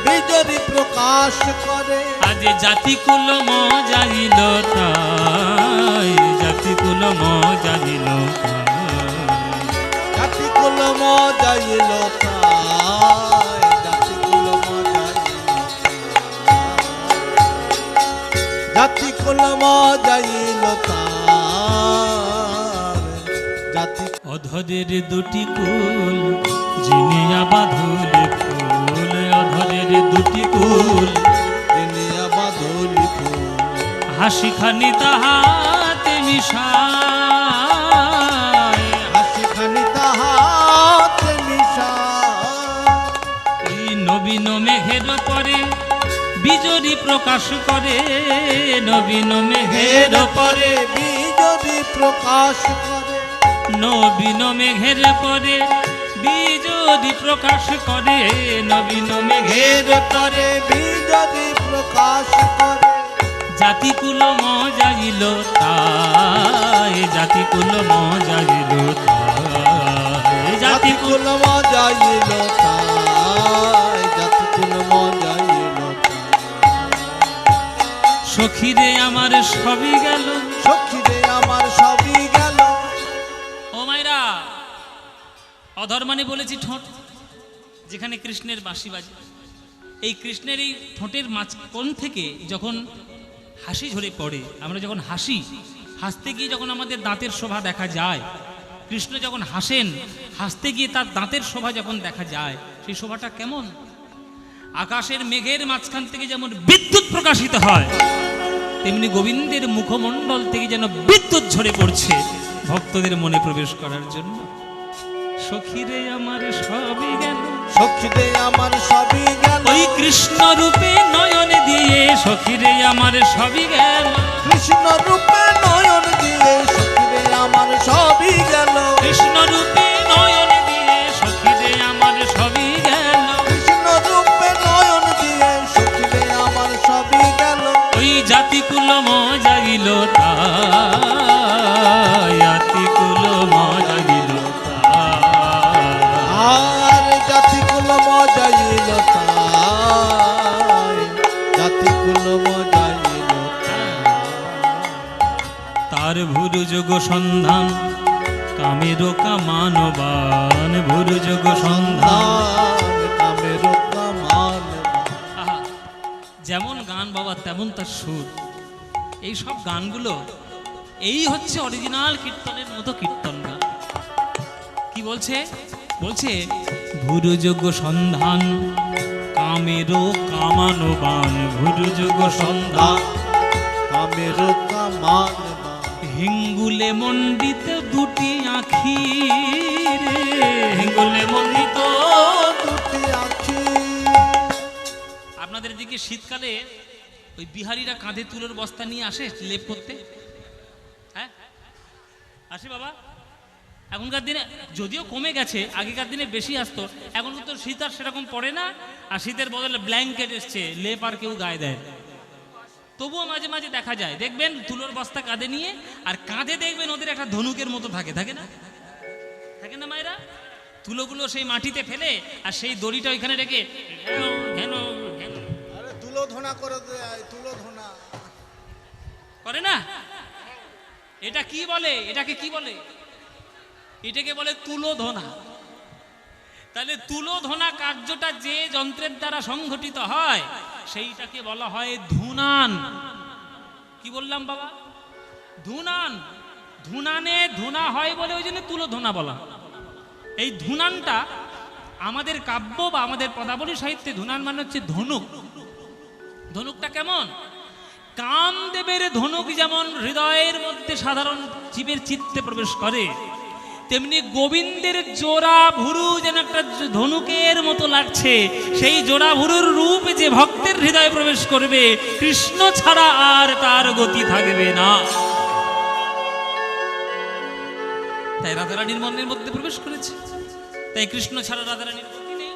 বিজরি প্রকাশ করে। আজ জাতিকুল মজাইল তাই, জাতিকুল মজাইল জাতিকুল মজাইল তাই, জাতিকুল মজাইল তাই, জাতিকুল মজাইল তাই, জাতি। অধরের দুটি কুল জিনিয়া বাঁধুলি ফুল, অধরের দুটি কুল জিনিয়া বাঁধুলি ফুল, হাসি খানি তাহাতে মিশায়, হাসি খানি তাহাতে মিশায়। এই নবীন মেঘের পরে বিজরি প্রকাশ করে, নবীন মেঘের পরে বিজরি প্রকাশ করে, নবীন মেঘের পরে বিজরি প্রকাশ করে, নবীন মেঘের পরে বিজরি প্রকাশ করে। জাতিকুল মজাইল তাই, জাতিকুল মজাইল তাই, জাতিকুল জাতিকুল মজাইল তাই, জাতিকুল মজাইল তাই। সখীরে আমার সবই গেল, সখী রে আমার সবই গেল। ও মাইরা, অধর মানে বলেছি ঠোঁট, যেখানে কৃষ্ণের বাঁশি বাজে। এই কৃষ্ণের এই ঠোঁটের মাঝখান থেকে যখন হাসি ঝরে পড়ে, আমরা যখন হাসি, হাসতে গিয়ে যখন আমাদের দাঁতের শোভা দেখা যায়, কৃষ্ণ যখন হাসেন, হাসতে গিয়ে তার দাঁতের শোভা যখন দেখা যায়, সেই শোভাটা কেমন? আকাশের মেঘের মাঝখান থেকে যেমন বিদ্যুৎ প্রকাশিত হয়, তেমনি গোবিন্দের মুখমণ্ডল থেকে যেন বিদ্যুৎ ঝরে পড়ছে ভক্তদের মনে প্রবেশ করার জন্য। সখীরে আমার সবই গেল, সখী রে আমার সবই গেল। ওই কৃষ্ণ রূপে নয়ন দিয়ে, সখীরে আমার সবই গেল, কৃষ্ণ রূপে নয়ন দিয়ে, সখী রে আমার সবই গেল। কৃষ্ণ রূপে নয়ন দিয়ে, সখীরে আমার সবই গেল, কৃষ্ণ রূপে নয়ন দিয়ে, সখী রে আমার সবই গেল। ওই জাতিকুল মজাইল তাই, জাতিকুল মজাইল তাই, আর জাতিকুল মজাইল তাই, জাতিকুল মজাইল তাই। তার ভুরু যোগ সন্ধান কামের কামানবান, ভুরু যোগ সন্ধান। কামের কামান। আহা, যেমন গান বাবা তেমন তার সুর। এই সব গানগুলো এই হচ্ছে অরিজিনাল কীর্তনের মতো কীর্তন গান। কি বলছে? বলছে ভুরু যোগ সন্ধান কামের কামানবান, ভুরু যোগ সন্ধান কামের কামান। হিঙ্গুলে মণ্ডিত দুটি আখি রে, হিঙ্গুলে মণ্ডিত দুটি আখি। আপনাদের দিকে শীতকালে ওই বিহারিরা কাঁধে তুলোর বস্তা নিয়ে আসে লেপ করতে, হ্যাঁ আসে বাবা। এখনকার দিনে যদিও কমে গেছে, আগেকার দিনে বেশি আসতো। এখন তো শীত আর সেরকম পড়ে না, আর শীতের বদলে ব্ল্যাঙ্কেট এসছে, লেপ আর কেউ গায়ে দেয়। তবুও মাঝে মাঝে দেখা যায়, দেখবেন তুলোর বস্তা কাঁধে নিয়ে, আর কাঁধে দেখবেন ওদের একটা ধনুকের মতো থাকে, থাকে না? থাকে না মায়েরা? তুলোগুলো সেই মাটিতে ফেলে আর সেই দড়িটা ওইখানে রেখে আরে তুলো ধোনা করে দেয়, তুলো ধোনা করে না? এটা কি বলে? এটাকে কি বলে? এটাকে বলে তুলোধনা। তাহলে তুলোধনা কার্যটা যে যন্ত্রের দ্বারা সংঘটিত হয় সেইটাকে বলা হয় ধুনান। কি বললাম বাবা? ধুনান। ধুনানে ধুনা হয় বলে ওই জন্য তুলোধনা বলা। এই ধুনানটা আমাদের কাব্য বা আমাদের পদাবলী সাহিত্যে ধুনান মানে হচ্ছে ধনুক। ধনুকটা কেমন? কামদেবের ধনুক যেমন হৃদয়ের মধ্যে সাধারণ জীবের চিত্তে প্রবেশ করে, তেমনি গোবিন্দের জোড়া ভুরু যেন একটা ধনুকের মতো লাগছে। সেই জোড়া ভুরুর রূপ যে ভক্তের হৃদয়ে প্রবেশ করবে, কৃষ্ণ ছাড়া আর তার গতি থাকবে না। তাই রাধারানীর মনের মধ্যে প্রবেশ করেছে, তাই কৃষ্ণ ছাড়া রাধারানীর গতি নেই।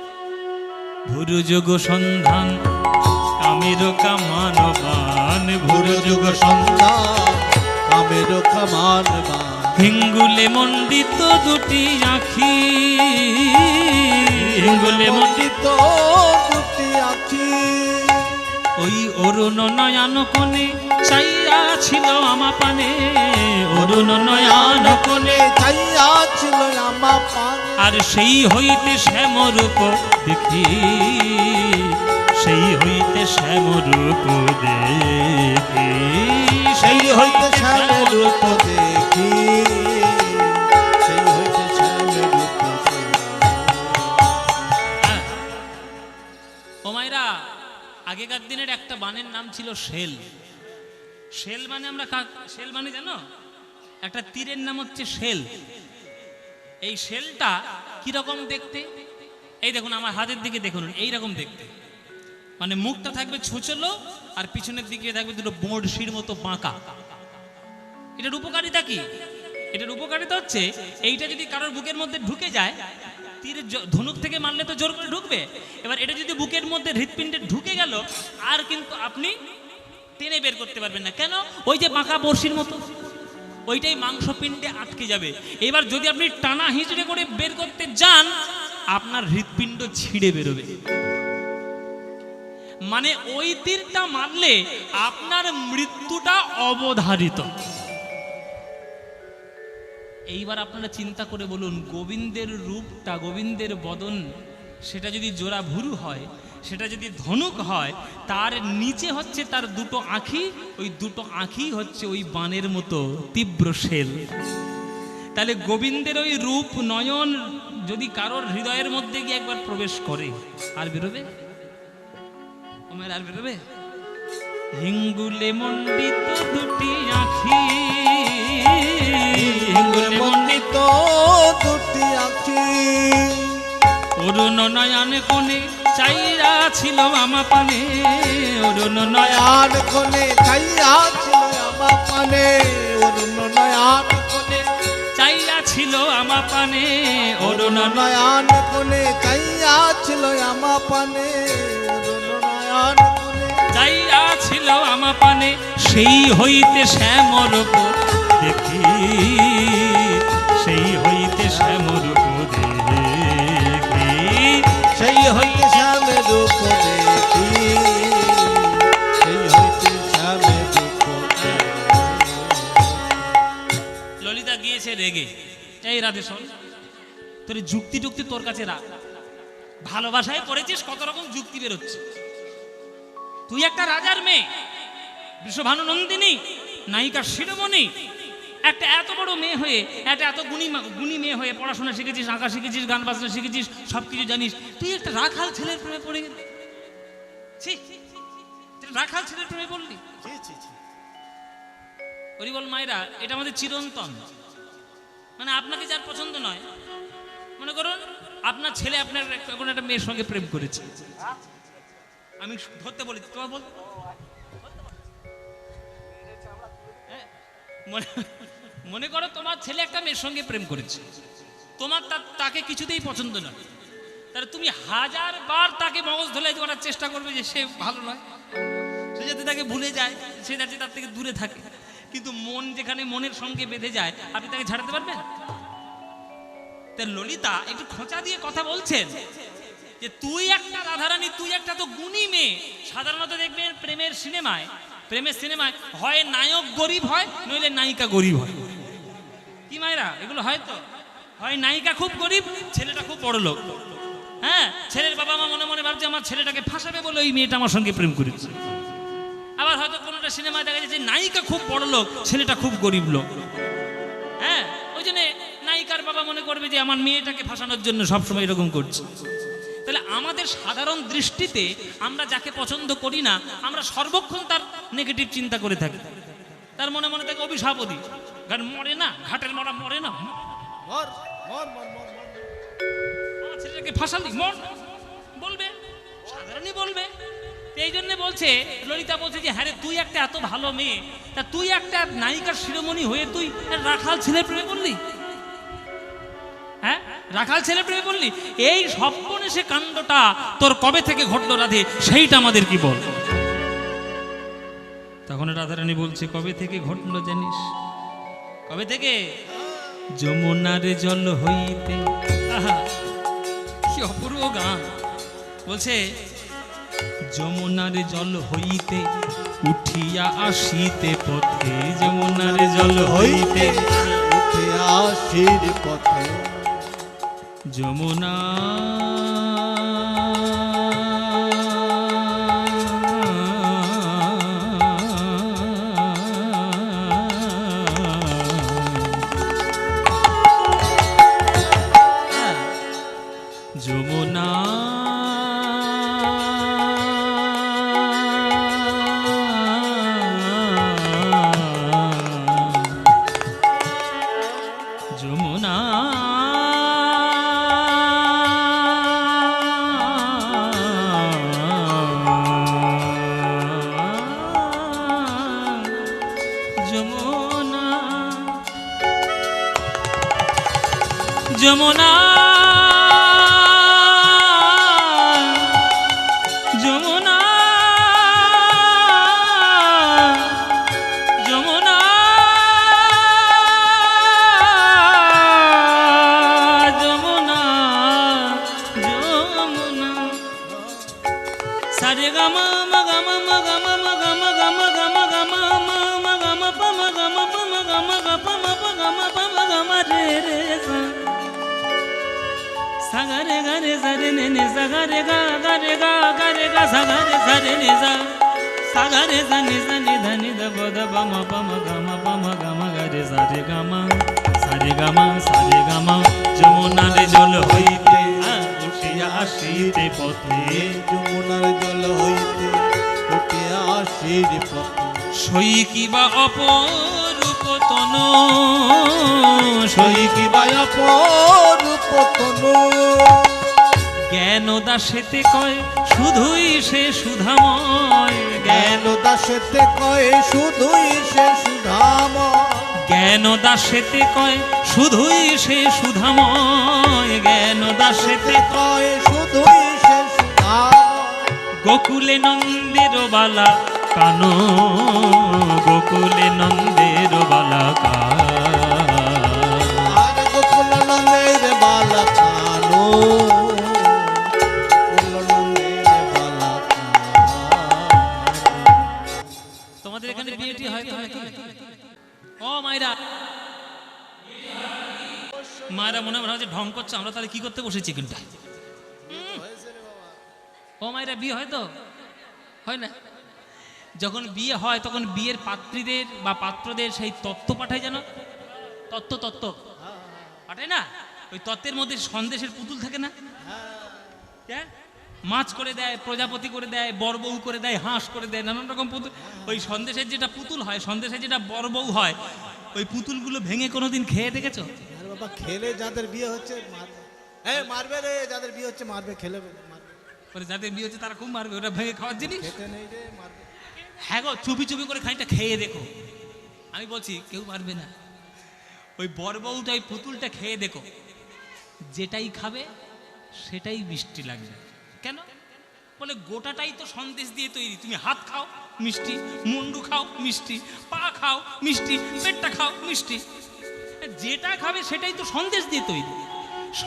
ভুরু যোগ সন্ধান কামের কামানবান, ভুরু যোগ সন্ধান কামের কামানবান, হিঙ্গুলে মণ্ডিত দুটি আঁখি, হিঙ্গুলে মণ্ডিত দুটি আঁখি, ওই অরুণ নয়ন কোণে চাইয়া ছিল আমা পানে, অরুণ নয়ন কোণে চাইয়া ছিল আমা পানে, আর সেই হইতে শ্যামরূপ দেখি, সেই হইতে শ্যামরূপ দেখি, সেই হইতে শ্যামরূপ দেখি, সেই হইতে শ্যামরূপ দেখি। ও মাইরা, আগেকার দিনের একটা বানের নাম ছিল শেল। শেল মানে আমরা শেল মানে জানো, একটা তীরের নাম হচ্ছে শেল। এই শেলটা কিরকম দেখতে? এই দেখুন আমার হাতের দিকে দেখুন, এইরকম দেখতে। মানে মুখটা থাকবে ছোচলো আর পিছনের দিকে থাকবে দুটো বড়শির মতো বাঁকা। এটার উপকারিতা কি? এটার উপকারিতা হচ্ছে এইটা যদি কারোর বুকের মধ্যে ঢুকে যায়, তীরের ধনুক থেকে মারলে তো জোর করে ঢুকবে। এবার এটা যদি বুকের মধ্যে হৃৎপিণ্ডে ঢুকে গেল, আর কিন্তু আপনি টেনে বের করতে পারবেন না। কেন? ওই যে বাঁকা বড়শির মতো, ওইটাই মাংসপিণ্ডে আটকে যাবে। এবার যদি আপনি টানা হিঁচড়ে করে বের করতে যান, আপনার হৃৎপিণ্ড ছিঁড়ে বেরোবে। মানে ওই তীরটা মারলে আপনার মৃত্যুটা অবধারিত। এইবার আপনারা চিন্তা করে বলুন, গোবিন্দের রূপটা, গোবিন্দের বদন, সেটা যদি জোড়া ভুরু হয়, সেটা যদি ধনুক হয়, তার নিচে হচ্ছে তার দুটো আঁখি, ওই দুটো আঁখি হচ্ছে ওই বানের মতো তীব্র শেল। তাহলে গোবিন্দের ওই রূপ নয়ন যদি কারোর হৃদয়ের মধ্যে গিয়ে একবার প্রবেশ করে, আর বেরোবে? ওমের আর বেরোবে? হিঙ্গুলে মণ্ডিত দুটি আঁখি, হিঙ্গুলে মণ্ডিত দুটি আঁখি, অরুণ নয়ন কোণে চাইয়া ছিল আমা পানে, অরুণ নয়ন কোণে চাইয়া ছিল আমা পানে, অরুণ নয়ন কোণে চাইয়া ছিল আমা পানে, অরুণ নয়ন কোণে চাইয়া ছিল আমা পানে, অরুণ নয়ন কোণে চাইয়া ছিল আমা পানে, সেই হইতে শ্যামরূপ দেখি, সেই হইতে শ্যামরূপ দেখি, সেই হইতে শ্যামের রূপ দেখি, সেই হইতে শ্যামের রূপ দেখি। ললিতা গিয়েছে রেগে, এই রাধে শোন, তোর যুক্তি টুক্তি তোর কাছে রাখ। ভালোবাসায় পড়েছিস, কত রকম যুক্তি বেরোচ্ছে। তুই একটা রাজার মেয়ে, বৃষভানু নন্দিনী, নায়িকা শিরোমণি, একটা এত বড় মেয়ে হয়ে, একটা এত গুণী মেয়ে হয়ে পড়াশোনা শিখেছিস, আঁকা শিখেছিস, গান বাজনা শিখেছিস, সবকিছু জানিস, তুই একটা রাখাল ছেলের প্রেমে পড়ে গেলি। রাখাল ছেলের প্রেমে পড়লি? ওরি বল মায়েরা, এটা আমাদের চিরন্তন। মানে আপনাকে যার পছন্দ নয়, মনে করুন আপনার ছেলে আপনার কোনো একটা মেয়ের সঙ্গে প্রেম করেছে, আমি ধরতে বলি, তোমার বল, মনে করো তোমার ছেলে একটা মেয়ের সঙ্গে প্রেম করেছে, তোমার তাকে কিছুতেই পছন্দ নয়, তাহলে তুমি 1000 বার তাকে মগজ ধোলাই করার চেষ্টা করবে যে সে ভালো নয়, সে যাতে তাকে ভুলে যায়, সে যাতে তার থেকে দূরে থাকে। কিন্তু মন যেখানে মনের সঙ্গে বেঁধে যায়, আপনি তাকে ছাড়াতে পারবেন? তাই ললিতা একটু খোঁচা দিয়ে কথা বলছেন যে তুই একটা রাধারানী, তুই একটা তো গুণী মেয়ে। সাধারণত দেখবেন প্রেমের সিনেমায় হয় নায়ক গরিব হয়, নইলে নায়িকা গরিব হয়। কি মায়েরা, এগুলো হয় তো? হয় নায়িকা খুব গরিব, ছেলেটা খুব বড় লোক। হ্যাঁ, ছেলের বাবা মা মনে মনে ভাবছে আমার ছেলেটাকে ফাঁসাবে বলে ওই মেয়েটা আমার সঙ্গে প্রেম করেছে। আবার হয়তো কোনোটা সিনেমায় দেখা যাচ্ছে নায়িকা খুব বড় লোক, ছেলেটা খুব গরিব লোক। হ্যাঁ, ওই জন্য নায়িকার বাবা মনে করবে যে আমার মেয়েটাকে ফাঁসানোর জন্য সবসময় এরকম করছে। তাহলে আমাদের সাধারণ দৃষ্টিতে আমরা যাকে পছন্দ করি না, আমরা সর্বক্ষণ তার নেগেটিভ চিন্তা করে থাকি। তার মনে মনে থাকে অভিশাপদি, কারণ মরে না, ঘাটের মরা মরে না, মর মর মর মর মর। আমার ছেলেটাকে ফাঁসালি মর বলবে, সাধারণই বলবে। এই জন্য বলছে ললিতা বলছে যে হ্যাঁ রে, তুই একটা এত ভালো মেয়ে, তা তুই একটা নায়িকার শিরোমণি হয়ে তুই রাখাল ছেলে প্রেমে পড়লি? হ্যাঁ, রাখাল ছেলে প্রেমে পড়লি? এই সর্বনেশে কাণ্ডটা তোর কবে থেকে ঘটলো রাধে, সেইটা আমাদের কি বল। তখন রাধারানী বলছে কবে থেকে ঘটলো জানিস? কবে থেকে? যমুনার জল হইতে। আহা, কি অপূর্ব গান। বলছে যমুনার জল হইতে উঠিয়া আসিতে পথে, যমুনার জল হইতে উঠে আসির পথে, যমুনা যমুনা যমুনা যমুনা যমুনা যমুনা যমুনা যমুনা যমুনা সারে গামা মগামা মগামা মগামা গামা গামা গামা মা গামা পামা গামা পামা গামা গামা পামা গামা গামা রে রে সাগারে গারে সারে নে নে সাগারে গা গারে গা গারে গা সাগারে সারে নে সা সাগারে সানি সানি ধানি দ বদ পামা পামা গামা পামা গামা গারে সারে গামা সারে গামা যমুনার জল হইতে উঠিয়া আসিতে পথে, যমুনার জল হইতে উঠে আসির পথে, সই কিবা অপরূপ তনু, সই কিবা অপরূপ তনু, জ্ঞান দাসেতে কয় শুধুই সে সুধাময়, জ্ঞান দাসেতে কয় শুধুই সে সুধাময়, জ্ঞান দাসেতে কয় শুধুই সে সুধাময়, জ্ঞান দাসেতে কয় শুধুই সে সুধাময়, গোকুলে নন্দের বালা কানো, গোকুলে নন্দের বালা আর গোকুল নন্দের বালা কানো, গোকুল নন্দের বালা কানো। তোমাদের এখানে বিয়েটি হয় তো নাকি? ও মায়েরা, মায়েরা মনে মনে হচ্ছে ঢং করছে, আমরা তাহলে কি করতে বসেছি কিন্তু? ও মায়েরা, বিয়ে হয় তো? হয় না? যখন বিয়ে হয় তখন বিয়ের পাত্রীদের বা পাত্রদের সেই তত্ত্ব পাঠায়, যেন তত্ত্ব পাঠায় না? ওই তত্ত্বের মধ্যে সন্দেশের পুতুল থাকে না? হ্যাঁ, মাছ করে দেয়, প্রজাপতি করে দেয়, বরবউ করে দেয়, হাঁস করে দেয়, নানান রকম পুতুল। ওই সন্দেশের যেটা পুতুল হয়, সন্দেশের যেটা বরবউ হয়, ওই পুতুলগুলো ভেঙে কোনোদিন খেয়ে দেখেছো? আরে বাবা, খেলে যাদের বিয়ে হচ্ছে মারবে, হ্যাঁ মারবে রে, যাদের বিয়ে হচ্ছে মারবে, খেলে মারবে, মানে যাদের বিয়ে হচ্ছে তারা খুব মারবে, ওটা ভেঙে খাওয়ার জিনিস। খেতে নেই রে, মারবে। হ্যাঁ গো, চুপি চুপি করে খানিকটা খেয়ে দেখো। আমি বলছি কেউ মারবে না। ওই বরবউটা ওই পুতুলটা খেয়ে দেখো, যেটাই খাবে সেটাই মিষ্টি লাগবে। কেন? বলে গোটাটাই তো সন্দেশ দিয়ে তৈরি। তুমি হাত খাও মিষ্টি, মুন্ডু খাও মিষ্টি, পা খাও মিষ্টি, পেটটা খাও মিষ্টি, যেটা খাবে সেটাই তো সন্দেশ দিয়ে তৈরি।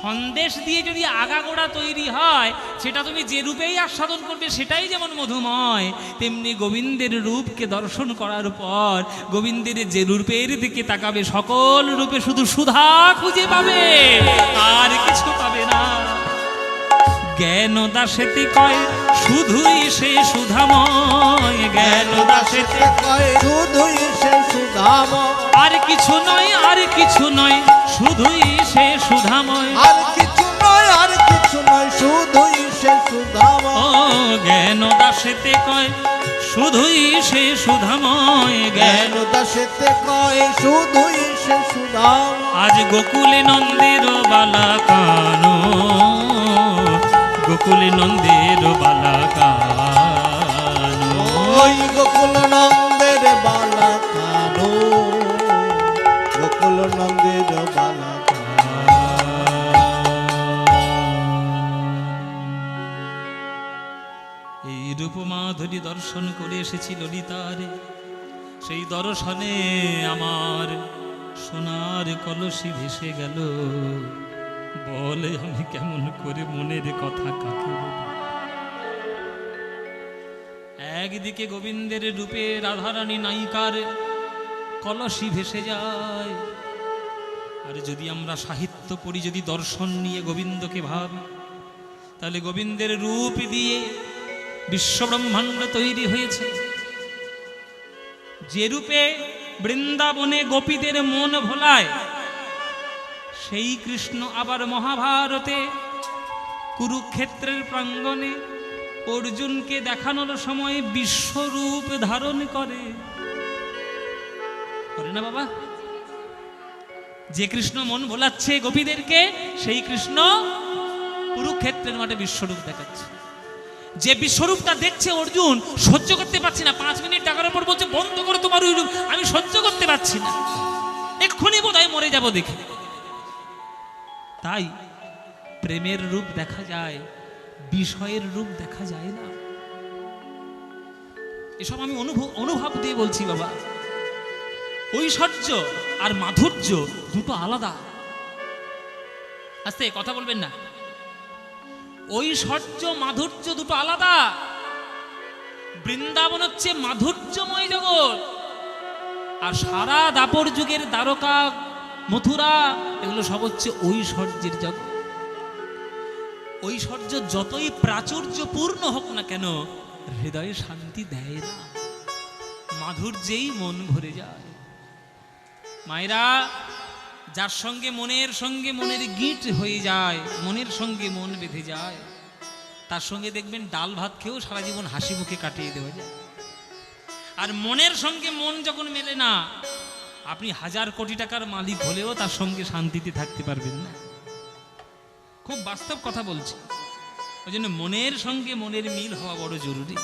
সন্দেশ দিয়ে যদি আগাগোড়া তৈরি হয়, সেটা তুমি যে রূপেই আস্বাদন করবে সেটাই যেমন মধুময়, তেমনি গোবিন্দের রূপকে দর্শন করার পর গোবিন্দের যে রূপের দিকে তাকাবে সকল রূপে শুধু সুধা খুঁজে পাবে, আর কিছু পাবে না। জ্ঞান দাসেতে কয় শুধুই সে সুধাময়, জ্ঞান দাসেতে কয় শুধুই সে সুধাময়, আর কিছু নয়, আর কিছু নয়, শুধুই সে সুধাময়। আর কিছু নয়, আর কিছু নয়, শুধুই সে সুধাময়। ও জ্ঞান দাসেতে কয় শুধুই সে সুধাময়, জ্ঞান জ্ঞান দাসেতে কয় শুধুই সে সুধাময়। আজ গোকুলে নন্দের বালা কানো, গোকুলে নন্দের বালা কানো, ওই গোকুল নন্দের বালা কানো, গোকুল নন্দের বালা কানো। এই রূপমাধুরী দর্শন করে এসেছি ললিতারে, সেই দর্শনে আমার সোনার কলসি ভেসে গেল। বলে আমি কেমন করে মনের কথা কাকে বলবো। একদিকে গোবিন্দের রূপে রাধারানী নায়িকার কলসি ভেসে যায়, আর যদি আমরা সাহিত্য পড়ি, যদি দর্শন নিয়ে গোবিন্দকে ভাবি, তাহলে গোবিন্দের রূপ দিয়ে বিশ্বব্রহ্মাণ্ড তৈরি হয়েছে। যে রূপে বৃন্দাবনে গোপীদের মন ভোলায়, সেই কৃষ্ণ আবার মহাভারতে কুরুক্ষেত্রের প্রাঙ্গণে অর্জুনকে দেখানোর সময় বিশ্বরূপ ধারণ করে না বাবা? যে কৃষ্ণ মন ভোলাচ্ছে গোপীদেরকে, সেই কৃষ্ণ কুরুক্ষেত্রের মাঠে বিশ্বরূপ দেখাচ্ছে। যে বিশ্বরূপটা দেখছে অর্জুন সহ্য করতে পারছি না, 5 মিনিট টাকার পর বলছে বন্ধ করো তোমার ওই রূপ, আমি সহ্য করতে পারছি না, এক্ষুনি বোধহয় মরে যাব দেখে। তাই প্রেমের রূপ দেখা যায়, বিষয়ের রূপ দেখা যায় না। এসব আমি অনুভব দিয়ে বলছি বাবা। ঐশ্বর্য আর মাধুর্য দুটো আলাদা। আস্তে কথা বলবেন না। ঐশ্বর্য মাধুর্য দুটো আলাদা। বৃন্দাবন হচ্ছে মাধুর্যময় জগৎ, আর সারা দাপর যুগের দ্বারকা মথুরা এগুলো সব হচ্ছে ঐশ্বর্যের জগৎ। ঐশ্বর্য যতই প্রাচুর্যপূর্ণ হোক না কেন, হৃদয়ে শান্তি দেয় না, মাধুর্যেই মন ভরে যায়। মায়েরা, যার সঙ্গে মনের গিঁট হয়ে যায়, মনের সঙ্গে মন বেঁধে যায়, তার সঙ্গে দেখবেন ডাল ভাত খেয়েও সারা জীবন হাসি মুখে কাটিয়ে দেওয়া যায়। আর মনের সঙ্গে মন যখন মেলে না, আপনি 1000 কোটি টাকার মালিক হলেও তার সঙ্গে শান্তিতে থাকতে পারবেন না। খুব বাস্তব কথা বলছি। ওই জন্য মনের সঙ্গে মনের মিল হওয়া বড় জরুরি।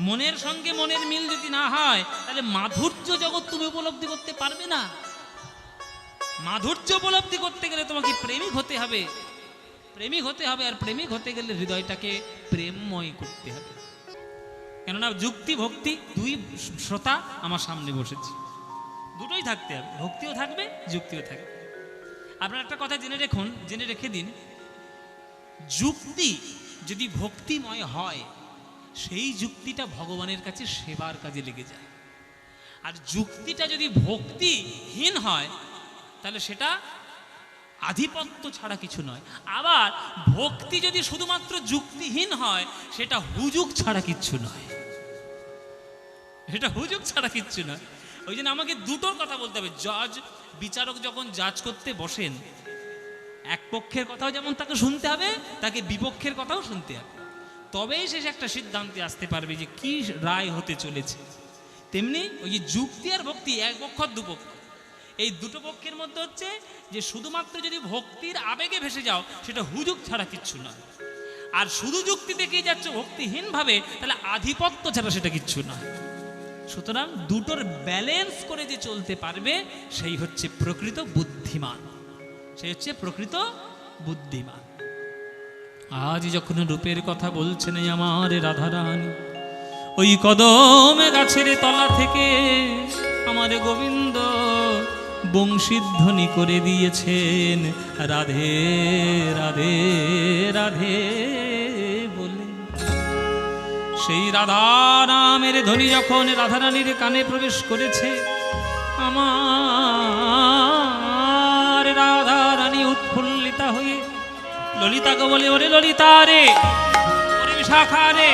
মনের সঙ্গে মনের মিল যদি না হয়, তাহলে মাধুর্য জগৎ তুমি উপলব্ধি করতে পারবে না। মাধুর্য উপলব্ধি করতে গেলে তোমাকে প্রেমিক হতে হবে, প্রেমিক হতে হবে। আর প্রেমিক হতে গেলে হৃদয়টাকে প্রেমময় করতে হবে। কেননা যুক্তি ভক্তি দুই শ্রোতা আমার সামনে বসেছে, দুটোই থাকতে হবে, ভক্তিও থাকবে যুক্তিও থাকবে। আপনার একটা কথা জেনে রেখে দিন, যুক্তি যদি ভক্তিময় হয়, সেই যুক্তিটা ভগবানের কাছে সেবার কাজে লেগে যায়। আর যুক্তিটা যদি ভক্তিহীন হয়, তাহলে সেটা আধিপত্য ছাড়া কিছু নয়। আবার ভক্তি যদি শুধুমাত্র যুক্তিহীন হয়, সেটা হুজুগ ছাড়া কিচ্ছু নয়, এটা হুজুগ ছাড়া কিচ্ছু নয়। ওই জন্য আমাকে দুটোর কথা বলতে হবে। বিচারক যখন জাজ করতে বসেন, এক পক্ষের কথাও যেমন তাকে শুনতে হবে, তাকে বিপক্ষের কথাও শুনতে হবে, তবেই শেষে একটা সিদ্ধান্তে আসতে পারবে যে কি রায় হতে চলেছে। তেমনি ওই যে যুক্তি আর ভক্তি, এক পক্ষ দুপক্ষ, এই দুটো পক্ষের মধ্যে হচ্ছে যে শুধুমাত্র যদি ভক্তির আবেগে ভেসে যাও, সেটা হুজুগ ছাড়া কিচ্ছু নয়। আর শুধু যুক্তি দেখেই যাচ্ছ ভক্তিহীন ভাবে, তাহলে আধিপত্য ছাড়া সেটা কিচ্ছু নয়। সুতরাং দুটোর ব্যালেন্স করে যে চলতে পারবে, সেই হচ্ছে প্রকৃত বুদ্ধিমান, সেই হচ্ছে প্রকৃত বুদ্ধিমান। আজ যখন রূপের কথা বলছেন আমার রাধারানী, ওই কদম গাছের তলা থেকে আমার গোবিন্দ বংশীধ্বনি করে দিয়েছেন রাধে রাধে রাধে বলে। সেই রাধা নামের ধ্বনি যখন রাধারানীর কানে প্রবেশ করেছে, আমার রাধারানী উৎফুল্লিতা হয়ে ললিতাকে বলে, ওরে ললিতা রে, ওরে বিশাখা রে,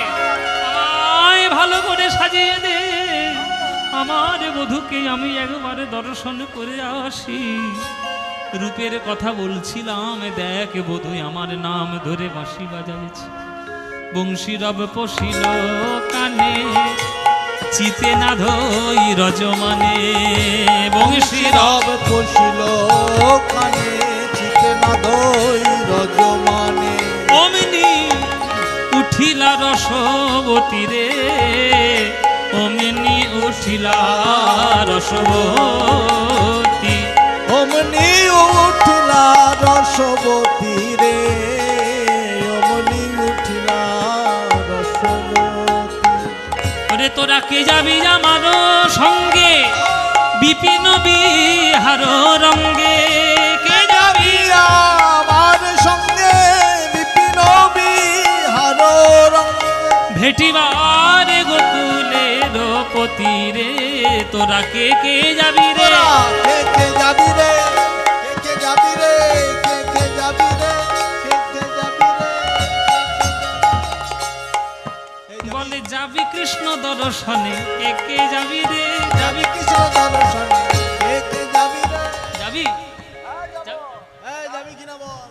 আমায় ভালো করে সাজিয়ে দে, আমার বধূকে আমি একবারে দর্শন করে আসি। রূপের কথা বলছিলাম, দেখ বধূ আমার নাম ধরে বাঁশি বাজাইছে। বংশীরব পশিল কানে, চিতে না ধই রজমানে। বংশীরব রব পশিল কানে, চিতে না ধই রজমানে। অমনি উঠিলা রসবতী রে, অমনি উঠিলা রসবতী। অমনি উঠিলা রসবতী রে, অমনি উঠিলা রসবতী। ওরে তোরা কে যাবি আমার সঙ্গে, বিপিন বিহার রঙ্গে। কে যাবি আমার সঙ্গে, বিপিন বিহার রঙ্গে। ভেটিবার গোকুলের পতি রে, তোরা কে কে যাবি রে? কে কে যাবি রে, কে কে যাবি রে, কে কে যাবি রে, কে কে যাবি রে? বলে যাবি কৃষ্ণ দর্শনে, কে কে যাবি রে? যাবি কৃষ্ণ দর্শনে, কে কে যাবি রে? যাবি? এই যাবি কিনা বল?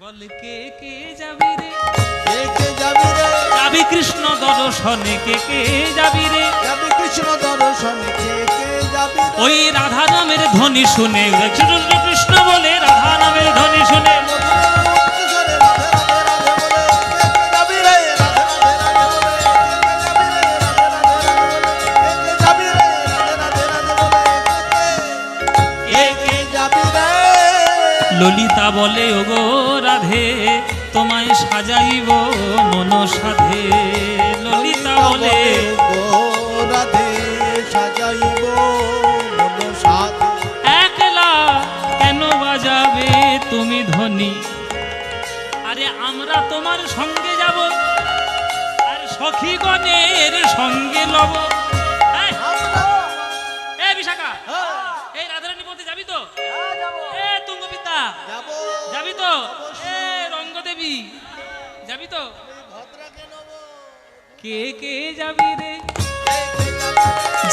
বলে কে কে যাবি রে? কে কে যাবি রে? যাবি কৃষ্ণ দর্শনে, কে কে যাবি রে? যাবি কৃষ্ণ দর্শনে, কে কে যাবি রে? ওই রাধা নামের ধ্বনি শুনে, কৃষ্ণ বলে রাধা নামের ধ্বনি শুনে, ললিতা বলে ওগো রাধে, তোমায় সাজাইব মন সাধে। ললিতা বলে রাধে, সাজাইব মন সাধে। একলা কেন বাজাবে তুমি ধ্বনি? আরে আমরা তোমার সঙ্গে যাব, আর সখীগণের সঙ্গে লব। এ বিশাখা, এই রাধারানী বলতে যাবি তো? এ তুঙ্গবিদ্যা যাবি তো? এ রঙ্গদেবী যাবি তো? কে কে যাবি রে?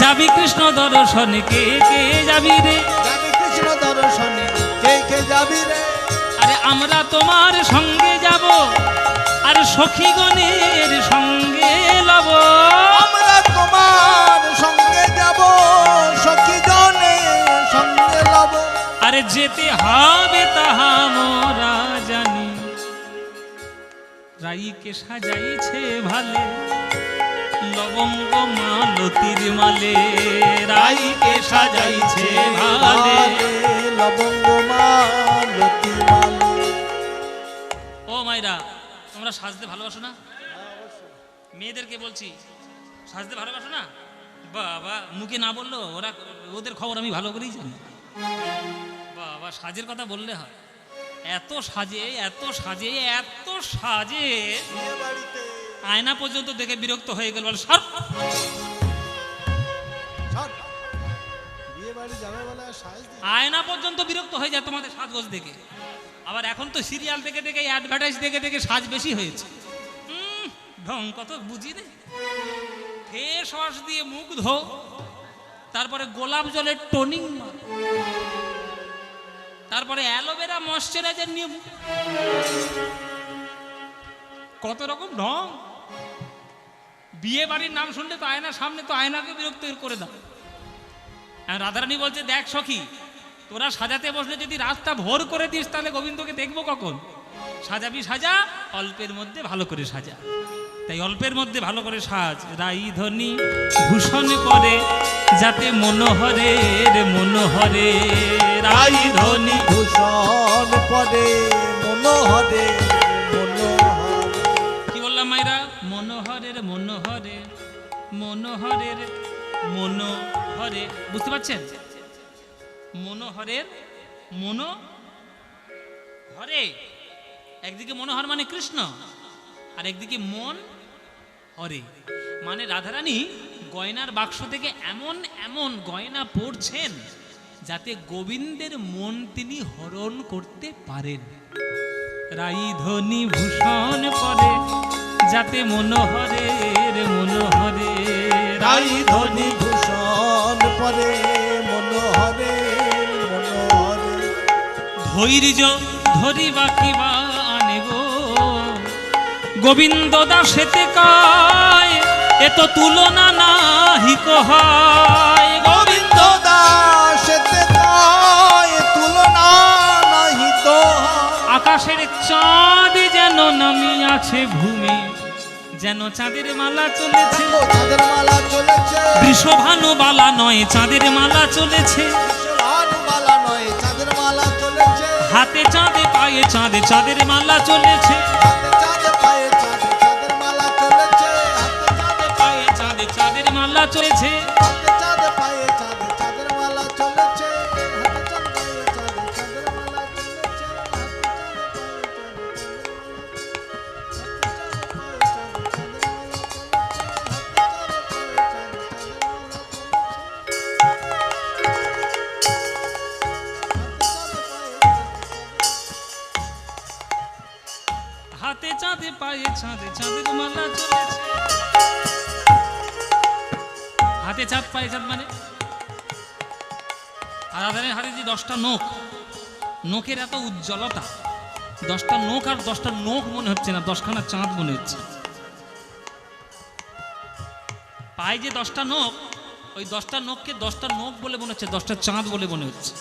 যাবি কৃষ্ণ দর্শনে, কে কে যাবি রে? যাবি কৃষ্ণ দর্শনে, কে কে যাবি রে? আরে আমরা তোমার সঙ্গে যাব, আর সখীগণের সঙ্গে লব। আমরা তোমার সঙ্গে যাব, সখী জনের সঙ্গে লব। আরে যেতে হবে তাহা মোরা জানি, রাইকে সাজাইছে ভালে লবঙ্গ মালতির মালে। রাইকে সাজাইছে ভালে লবঙ্গ মালতি মালে। ও মাইরা, তোমরা সাজতে ভালোবাসো না? মেয়েদেরকে বলছি, সাজতে ভালোবাসো না? বাবা মুখে না বললো, ওরা ওদের খবর আমি ভালো করেই জানি। বাবা সাজের কথা বললে হয়, এত সাজে এত সাজে এত সাজে, আয়না পর্যন্ত দেখে বিরক্ত হয়ে গেল। বলে সর, আয়না পর্যন্ত বিরক্ত হয়ে যায় তোমাদের সাজগোজ দেখে। আবার এখন তো সিরিয়াল দেখে দেখে, অ্যাডভার্টাইজ দেখে দেখে সাজ বেশি হয়েছে। ঢং কত বুঝি রে। ফেস ওয়াশ দিয়ে মুখ ধো, তারপরে গোলাপ জলের টোনিং মার, তারপরে অ্যালোভেরা ময়শ্চারাইজার নিয়ে মুখ, কত রকম ঢং। বিয়ে বাড়ির নাম শুনলে তো আয়নার সামনে তো আয়নাকে বিরক্ত করে দাও। রাধারানী বলছে, দেখ সখী, তোরা সাজাতে বসলে যদি রাস্তা ভোর করে দিস, তাহলে গোবিন্দকে দেখবো কখন? সাজাবি সাজা, অল্পের মধ্যে ভালো করে সাজা। তাই অল্পের মধ্যে ভালো করে সাজ, রাই ধ্বনি ভূষণ করে, যাতে মনোহরে রে মনোহরে। রাই ধ্বনি ভূষণ পরে, মনোহরে মনোহরে। কি বললাম মাইরা? মনোহরে রে মনোহরে, মনোহরে মনোহরের মনোহরে, বুঝতে পারছেন? মনোহরের মনোহরে, একদিকে মনোহর মানে কৃষ্ণ, আর একদিকে মন হরে মানে রাধারানী গয়নার বাক্স থেকে এমন এমন গয়না পড়ছেন যাতে গোবিন্দের মন তিনি হরণ করতে পারেন। রাইধনি ভূষণ পরে যাতে মনোহরের মনোহরে, রাইধনি ভূষণ পরে মনোহরের মনোহরে। ধৈর্য ধরিবা কিবা আনে গো গোবিন্দ দাসেতে কায়, এ তো তুলনা নাহি কহায়। গোবিন্দ দাসেতে কায় তুলনা নাহি তো হয়। আকাশের চাঁদ যেন নামিয়াছে ভূমি, যেন চাঁদের মালা চলেছে। চাঁদের মালা চলেছে, বৃষভানু বালা নয় চাঁদের মালা চলেছে। ভানুবালা নয় চাঁদের মালা চলেছে। হাতে চাঁদে পায়ে চাঁদে চাঁদের মালা চলেছে। হাতে চাঁদে পায়ে চাঁদে চাঁদের মালা চলেছে। হাতে চাঁদে পায়ে চাঁদে চাঁদের মালা চলেছে। হাতে চাঁদে পায়ে চাঁদে চাঁদের মালা চলেছে। হাতে চাঁদে পায়ে চাঁদে চাঁদের মালা চলেছে। হাতে চাঁদে পায়ে চাঁদে চাঁদের মালা চলেছে। হাতে চাঁদ পায়ে চাঁদ মানে রাধারানীর হাতে যে 10টা নখ, নখের এত উজ্জ্বলতা, 10টা নখ আর 10টা নখ মনে হচ্ছে না, 10খানা চাঁদ মনে হচ্ছে। পায়ে যে 10টা নখ, ওই 10টা নখকে 10টা নখ বলে মনে হচ্ছে, 10টা চাঁদ বলে মনে হচ্ছে।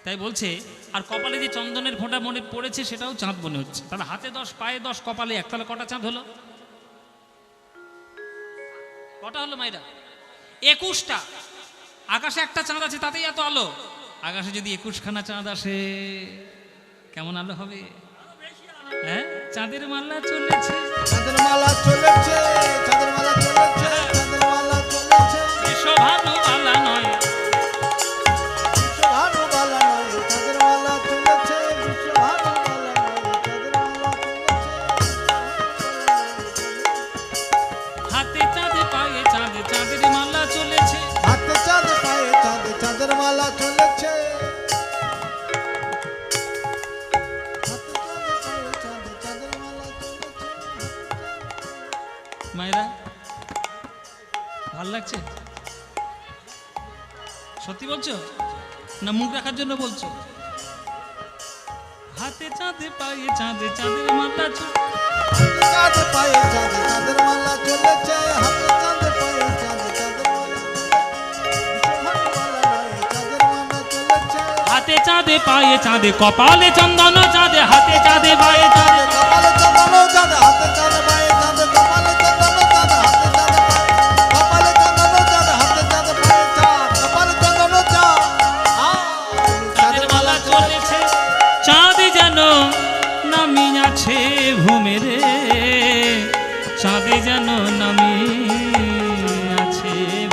তাই বলছে, আর কপালে যে চন্দনের ফোঁটা মনে পড়েছে সেটাও চাঁদ মনে হচ্ছে। তাহলে হাতে 10, পায়ে 10, কপালে 1, তাহলে কটা চাঁদ হলো? কটা হলো মাইরা? 21টা। আকাশে একটা চাঁদ আছে তাতেই এত আলো। আকাশে যদি 21খানা চাঁদ আসে কেমন আলো হবে? হ্যাঁ, চাঁদের মালা চলেছে। চাঁদের মালা চলেছে, চাঁদের মালা চলেছে, চাঁদের মালা চলেছে। বিশ্বভানু বালা নয়, বিশ্বভানুবালা নয় চাঁদের মালা চলেছে। বিশ্বভানুবালা নয় চাঁদের মালা চলেছে। হাতে চাঁদে পায়ে চাঁদে চাঁদের মালা চলেছে। হাতে চাঁদে পায়ে চাঁদে চাঁদের মালা চলেছে। হাতে চাঁদে পায়ে চাঁদে চাঁদের মালা চলেছে। মায়েরা ভাল লাগছে? সত্যি বলছো না মুখ রাখার জন্য বলছো? হাতে চাঁদে পায়ে চাঁদে চাঁদের মালা হাতে চাঁদে পায়ে চাঁদে চাঁদের মালা চলেছে। হাতে চাঁদে পায়ে চাঁদে চাঁদের মালা বিশ্বভানুবালা নয় চাঁদের মালা চলেছে। হাতে চাঁদে পায়ে চাঁদে কপালে চন্দন চাঁদে, হাতে চাঁদে পায়ে চাঁদে কপালে চন্দন চাঁদে, হাতে চাঁদে পায়ে চাঁদে। কপালে চন্দন চাঁদে, হাতে চাঁদে পায়ে। কপালে চন্দন চাঁদে, হাতে চাঁদে পায়ে চাঁদ। কপালে চন্দন চাঁদ, চাঁদের মালা চলেছে। চাঁদ যেন নামিয়াছে ভূমে রে, চাঁদে যেন নামিয়াছে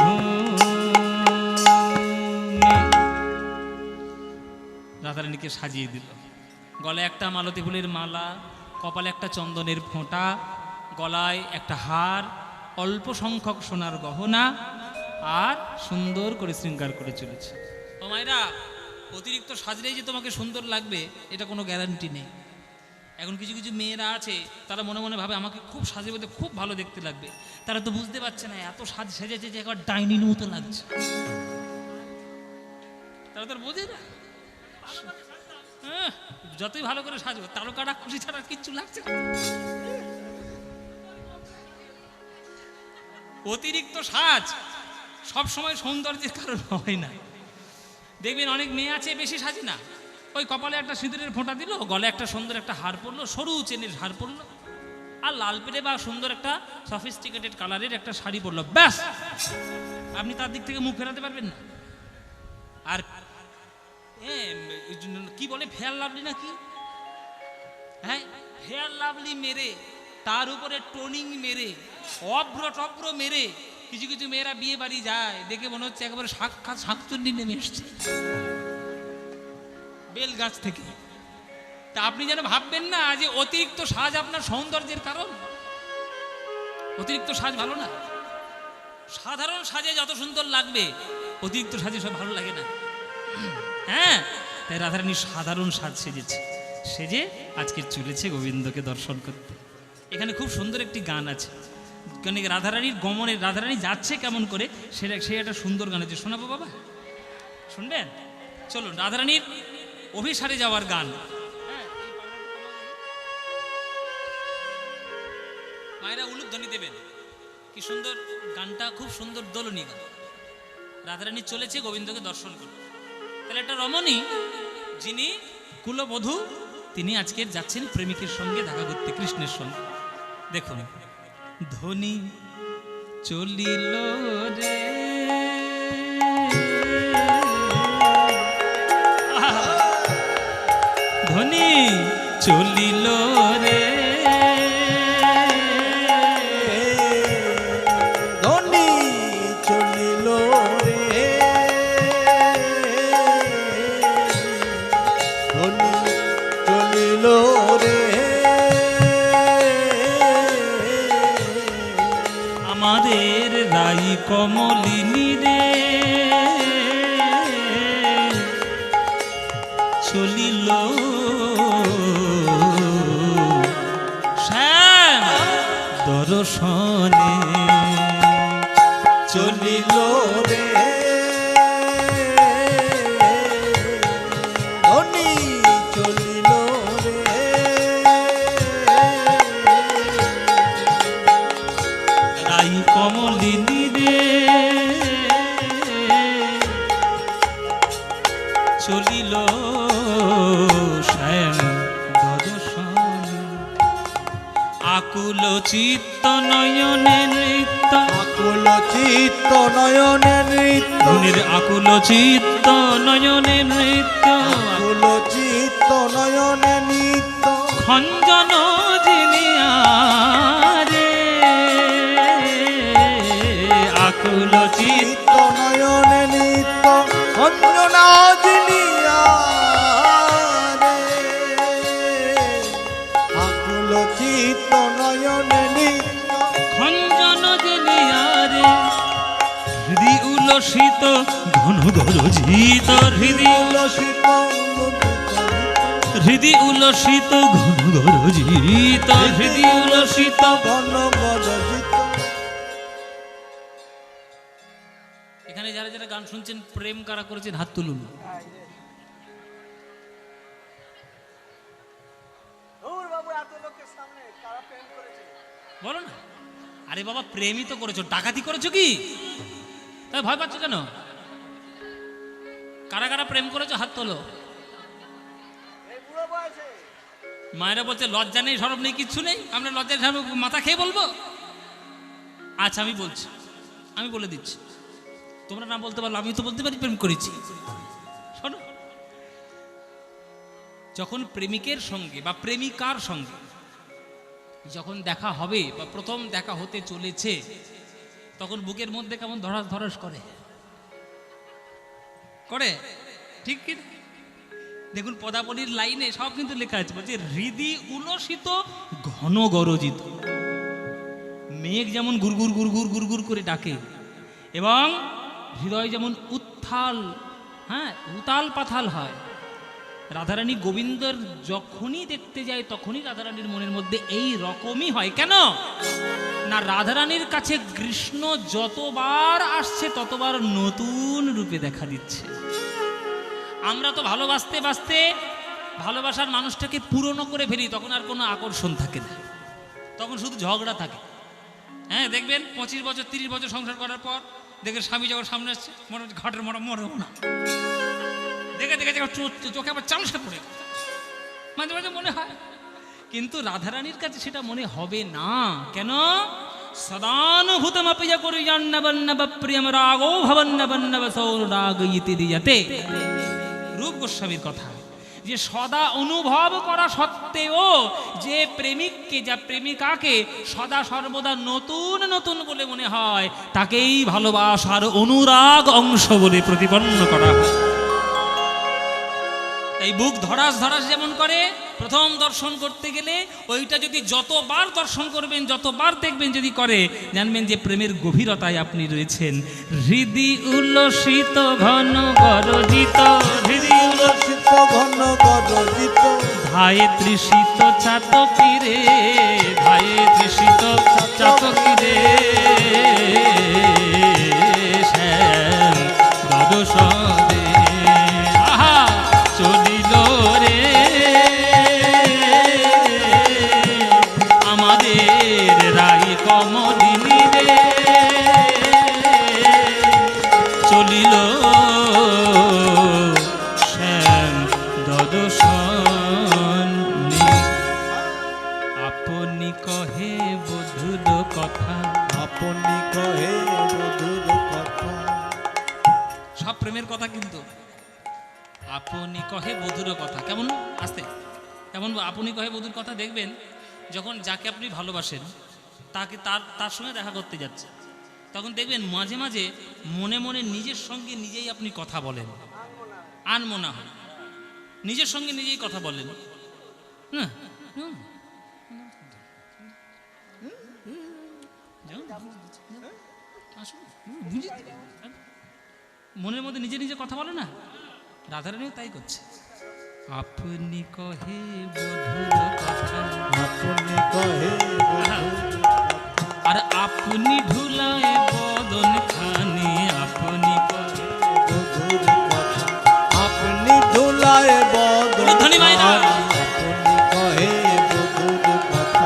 ভূমে। রাধারানীকে সাজিয়ে দিল। গলায় একটা মালতী ফুলের মালা, কপালে একটা চন্দনের ফোঁটা, গলায় একটা হার, অল্প সংখ্যক সোনার গহনা, আর সুন্দর করে শৃঙ্গার করে চলেছে। ও মায়েরা, অতিরিক্ত সাজলেই যে তোমাকে সুন্দর লাগবে এটা কোনো গ্যারান্টি নেই। এখন কিছু কিছু মেয়েরা আছে তারা মনে মনে ভাবে আমাকে খুব সাজে বলতে খুব ভালো দেখতে লাগবে। তারা তো বুঝতে পারছে না এত সাজ সেজেছে যে একবার ডাইনির মতো লাগছে। তারা তো আর বোঝে না। হ্যাঁ, যতই ভালো করে সাজবো তারকাটা খুশি ছাড়া কিচ্ছু লাগছে না। অতিরিক্ত সাজ সব সময় সৌন্দর্যের কারণ হয় না। দেখবেন অনেক মেয়ে আছে বেশি সাজে না, ওই কপালে একটা সিঁদুরের ফোঁটা দিল, গলে একটা সুন্দর একটা হার পরলো, সরু চেনের হার পরলো, আর লাল পেরে বা সুন্দর একটা সফিস্টিকেটেড কালারের একটা শাড়ি পরলো, ব্যাস আপনি তার দিক থেকে মুখ ফেরাতে পারবেন না। আর কি বলে ফেয়ার লাভলি নাকি, হ্যাঁ ফেয়ার লাভলি মেরে তার উপরে টোনিং মেরে অভ্র টভ্র মেরে কিছু কিছু মেয়েরা বিয়ে বাড়ি যায়, দেখে মনে হচ্ছে একেবারে সাক্ষাৎ শাকচুন্নি নেমে এসছে বেল গাছ থেকে। তা আপনি যেন ভাববেন না যে অতিরিক্ত সাজ আপনার সৌন্দর্যের কারণ। অতিরিক্ত সাজ ভালো না। সাধারণ সাজে যত সুন্দর লাগবে, অতিরিক্ত সাজে সব ভালো লাগে না। হ্যাঁ, তাই রাধারানী সাধারণ সাজ সেজেছে, সেজে আজকে চলেছে গোবিন্দকে দর্শন করতে। এখানে খুব সুন্দর একটি গান আছে, মানে রাধারানীর গমনে রাধারানী যাচ্ছে কেমন করে সেটা একটা সুন্দর গান আছে, শোনাবো বাবা, শুনবেন? চলুন, রাধারানীর অভিসারে যাওয়ার গান। মায়েরা উলুধ্বনি দেবেন। কি সুন্দর গানটা, খুব সুন্দর দোলনী গান। রাধারানী চলেছে গোবিন্দকে দর্শন করতে। তাহলে একটা রমণী যিনি কুলবধূ, তিনি আজকে যাচ্ছেন প্রেমিকের সঙ্গে দেখা করতে, কৃষ্ণের সঙ্গে। দেখুন, ধ্বনি চলিল রে ধ্বনি চলিল রে, ধ্বনি চলিল রে, ধ্বনি চলিল রে, আমাদের রাই কমলিনী রে চলিল শ্যাম দর্শনে, চলিল রে, ধ্বনি চলিল রে, রাই কমলিনী রে চলিল শ্যাম দর্শনে, আকুল চিত্ত নয়নে নৃত্য, আকুল চিত্ত নয়নে নৃত্য, ধনির আকুল চিত্ত নয়নে নৃত্য, আকুল চিত্ত নয়নে নৃত্য, খঞ্জন জিনিয়া রে, আকুল চিত্ত চিত্ত নয়নে নৃত্য, অঞ্জনা জিনিয়া রে, আকুল চিত্ত নয়নে নৃত্য, খঞ্জন জিনিয়া রে, হৃদি উলসিত ঘন গরজিত, হৃদি উলসিত হৃদি উলসিত ঘন গরজিত, হৃদি উলসিত। ঘন গরজিত। এখানে যারা যারা গান শুনছেন, প্রেম কারা করেছেন হাত তুলুন। বলো না, আরে বাবা প্রেমই তো করেছো, ডাকাতি করেছো কি? তাই ভয় পাচ্ছ কেন? কারা কারা প্রেম করেছো হাত তোলো। মায়েরা বলছে লজ্জা নেই, সরব নেই, কিচ্ছু নেই, আমরা লজ্জার সামনে মাথা খেয়ে বলবো? আচ্ছা আমি বলছি, আমি বলে দিচ্ছি, তোমরা না বলতে পারলো, আমি তো বলতে পারি প্রেম করেছি। শোনো, যখন প্রেমিকের সঙ্গে বা প্রেমিকার সঙ্গে যখন দেখা হবে বা প্রথম দেখা হতে চলেছে, তখন বুকের মধ্যে কেমন ধরাস ধরাস করে করে, ঠিক কি? দেখুন পদাবলীর লাইনে সব কিন্তু লেখা আছে, বলছে হৃদি উলসিত ঘন গরজিত। মেঘ যেমন গুরগুর গুরগুর গুরগুর করে ডাকে, এবং হৃদয় যেমন উত্থাল, হ্যাঁ উতাল পাথাল হয়। রাধারানী গোবিন্দর যখনই দেখতে যায়, তখনই রাধারানীর মনের মধ্যে এই রকমই হয়। কেন না, রাধারানীর কাছে কৃষ্ণ যতবার আসছে ততবার নতুন রূপে দেখা দিচ্ছে। আমরা তো ভালোবাসতে বাসতে ভালোবাসার মানুষটাকে পুরনো করে ফেলি, তখন আর কোনো আকর্ষণ থাকে না, তখন শুধু ঝগড়া থাকে। হ্যাঁ দেখবেন 25 বছর 30 বছর সংসার করার পর দেখে স্বামী যখন সামনে আসছে, মনে হচ্ছে ঘাটের মরা মরেও না, দেখে দেখে চোখে আবার চামড়া পড়ে, মাঝে মাঝে মনে হয়। কিন্তু রাধারানীর কাছে সেটা মনে হবে না। কেন? সদানুভূতমপি করি জান্নবন্নব প্রিয়ম রাগো ভবন্নবন্নব সৌরাগ ইতি দিয়তে। রূপ গোস্বামীর কথা, যে সদা অনুভব করা সত্ত্বেও যে প্রেমিককে, যা প্রেমিকাকে সদা সর্বদা নতুন নতুন বলে মনে হয়, তাকেই ভালোবাসার অনুরাগ অংশ বলে প্রতিপন্ন করা হয়। এই বুক ধরাস ধরাস যেমন করে প্রথম দর্শন করতে গেলে, ওইটা যদি যতবার দর্শন করবেন, যতবার দেখবেন যদি করে, জানবেন যে প্রেমের গভীরতায় আপনি রয়েছেন। হৃদি উল্লসিত ঘন গরজিত, হৃদি উল্লসিত ঘন গরজিত, ধায়ে তৃষিত চাতকিরে, ধায়ে তৃষিত চাতকিরে, শ্যাম দর্শনে আহা চলিল রে আমাদের রাই কমলিনী রে, চলিল শ্যাম দর্শনে। আপনি কহে বধুর কথা, আপনি কহে মধুর কথা। সব প্রেমের কথা, কিন্তু আপনি কহে বধুর কথা কেমন আসতে, কেমন আপনি কহে বধুর কথা দেখবেন যখন যাকে আপনি ভালোবাসেন তাকে তার সঙ্গে দেখা করতে যাচ্ছে, তখন দেখবেন মাঝে মাঝে মনে মনে নিজের সঙ্গে নিজেই আপনি কথা বলেন, আনমনা হয়, নিজের সঙ্গে নিজেই কথা বলেন না, মনের মধ্যে নিজে নিজে কথা বলে না, রাধারানীও তাই করছে। আপনি কহে বধুর কথা, আপনি কহে মধুর আর আপনি ঢুলায় বদন খানি, আপনি কহে মধুর কথা। আপনি ধুলায় বদন ধনী মাইনা। আপনি কহে মধুর কথা।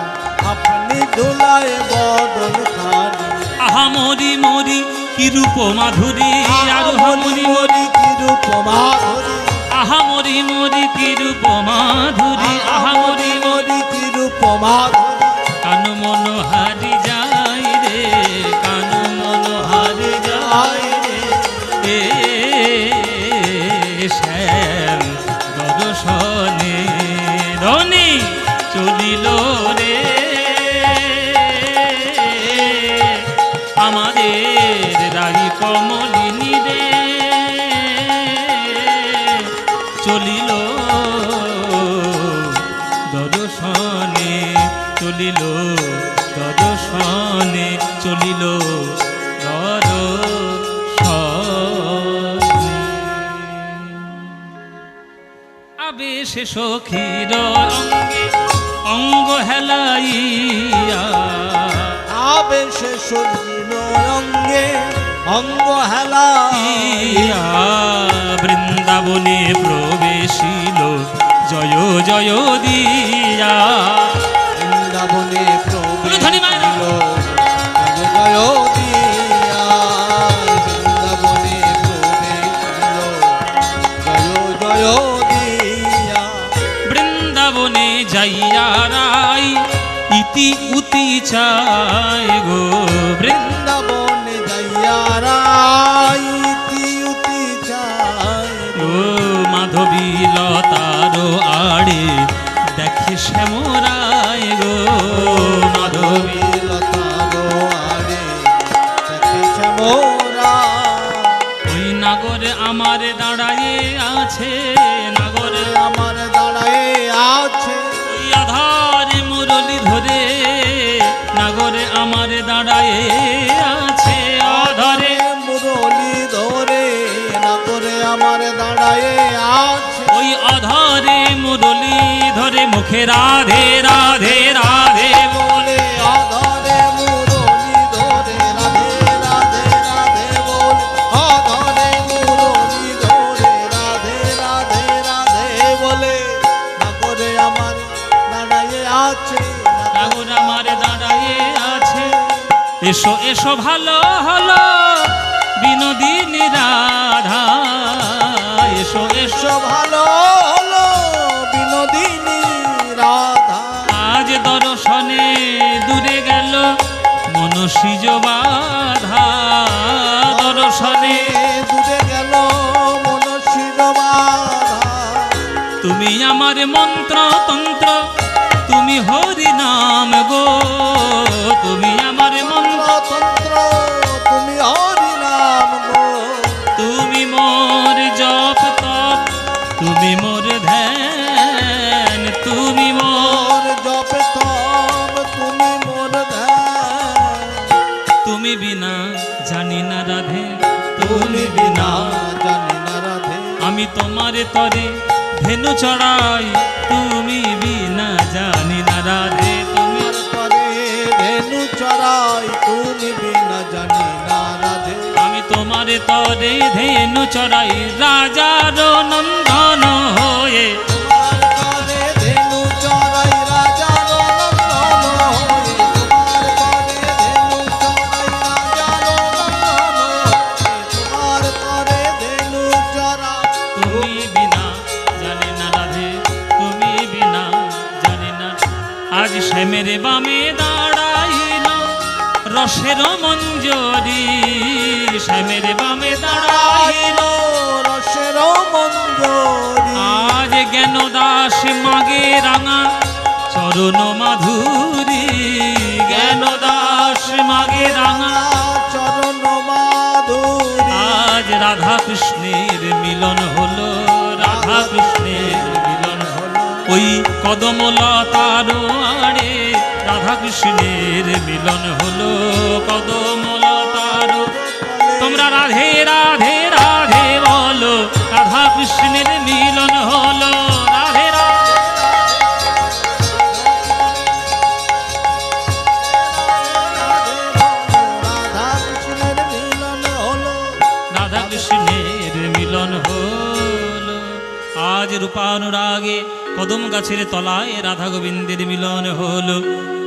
আপনি ধুলায় বদন খানি। আহা মরি মরি কি রূপ মাধুরী, আর মরি মরি কি রূপ মাধুরী। আহা মরি মরি কি রূপ মাধুরী, আহা মরি মরি কি রূপ মাধুরী। কান মন হারি যায় রে, কান মন হারি যায় রে, এ শ্যাম দর্শনে রনি চলিল রে আমাদের রাই কমলিনী রে, চলিল দর্শনে, চলিল দর্শনে, চলিল দর্শনে। আবেশে সখীর অঙ্গে অঙ্গ হেলাইয়া, আবেশে সজীব অঙ্গে অঙ্গ হেলাইয়া, বৃন্দাবনে প্রবেশিল জয় জয় দিয়া, বৃন্দাবনে ধনী মায়েরা। প্রবেশিল জয় দিয়া, বৃন্দাবনে প্রবেশিল জয় জয় দিয়া, বৃন্দাবনে যাইয়া রাই ইতি উতি চায় গো, বৃন্দাবনে যাইয়া রাই ইতি উতি চায় ও মাধবী লতার আড়ে দেখে শ্যামরায় গো, মাধবী লতারো আরে দেখে শ্যামরা। ওই নাগর আমার দাঁড়ায়ে আছে, নাগর আমার দাঁড়ায়ে আছে, ওই আধারে মুরলি ধরে, নাগরে আমার দাঁড়ায়ে আছে, আধারে মুরলি ধরে নাগরে আমার দাঁড়ায়ে আছে, ওই আধারে মুরলি ধরে মুখে রাধে রাধে রাধে বলে অধরে মুরলি ধরে রাধে রাধে রাধে বলে, অধরে মুরলি ধরে রাধে রাধে রাধে বলে, নাগরে আমার দাঁড়ায়ে আছে, নাগর আমার দাঁড়ায়ে আছে। এসো এসো ভালো হলো বিনোদিনী রাধা, এসো এসো এসো ভালো হলো বিনোদিনী রাধা, আজ দর্শনে দূরে গেল মনসিজ বাধা, দর্শনে দূরে গেল মনসির বাধা, তুমি আমার মন্ত্র তন্ত্র, তুমি হরি নাম গো, তুমি আমার মন্ত্র, তন্ত্র তুমি হরি নাম গো, তুমি মোর জপ তপ, তুমি মোর ধ্যান, তুমি মোর, মোর জপ তপ তুমি মোর ধ্যান, তুমি বিনা জানি না রাধে, তুমি বিনা জানি না রাধে, আমি তোমার তরে ধেনু চড়াই, তুমি বিনা জানি না রাধে, তুমি পরে ধেনু চড়াই তুমি বিনা জানি না রাধে, আমি তোমার তরে ধেনু চড়াই, রাজার নন্দন হয়ে, তোমার পরে ধেনু চড়াই রাজার নন্দন হয়ে, তোমার পরে ধেনু চড়াই রাজার নন্দন হয়ে, তোমার পরে ধেনু চড়াই তুমি বিনা জানি না রাধে, তুমি বিনা জানি না। আজ শ্যামের বামে দাঁড়াইল রসের মঞ্জরি, শ্যামের বামে দাঁড়াইল, রসের মঞ্জরি, আজ জ্ঞান দাস মাগে রাঙা চরণ মাধুরী, জ্ঞান দাস মাগে রাঙা, চরণ মাধুরী, আজ রাধা কৃষ্ণের মিলন হলো, রাধা কৃষ্ণের মিলন হলো, ওই কদমলতার আড়ে রাধা কৃষ্ণের মিলন হলো, কদমলতার, তোমরা রাধে রাধে রাধে বলো, রাধা কৃষ্ণের মিলন হলো, রাধে রাধে, রাধা কৃষ্ণের মিলন হলো, রাধা কৃষ্ণের মিলন হলো। আজ রূপানুরাগে কদম গাছের তলায় রাধা গোবিন্দের মিলন হলো।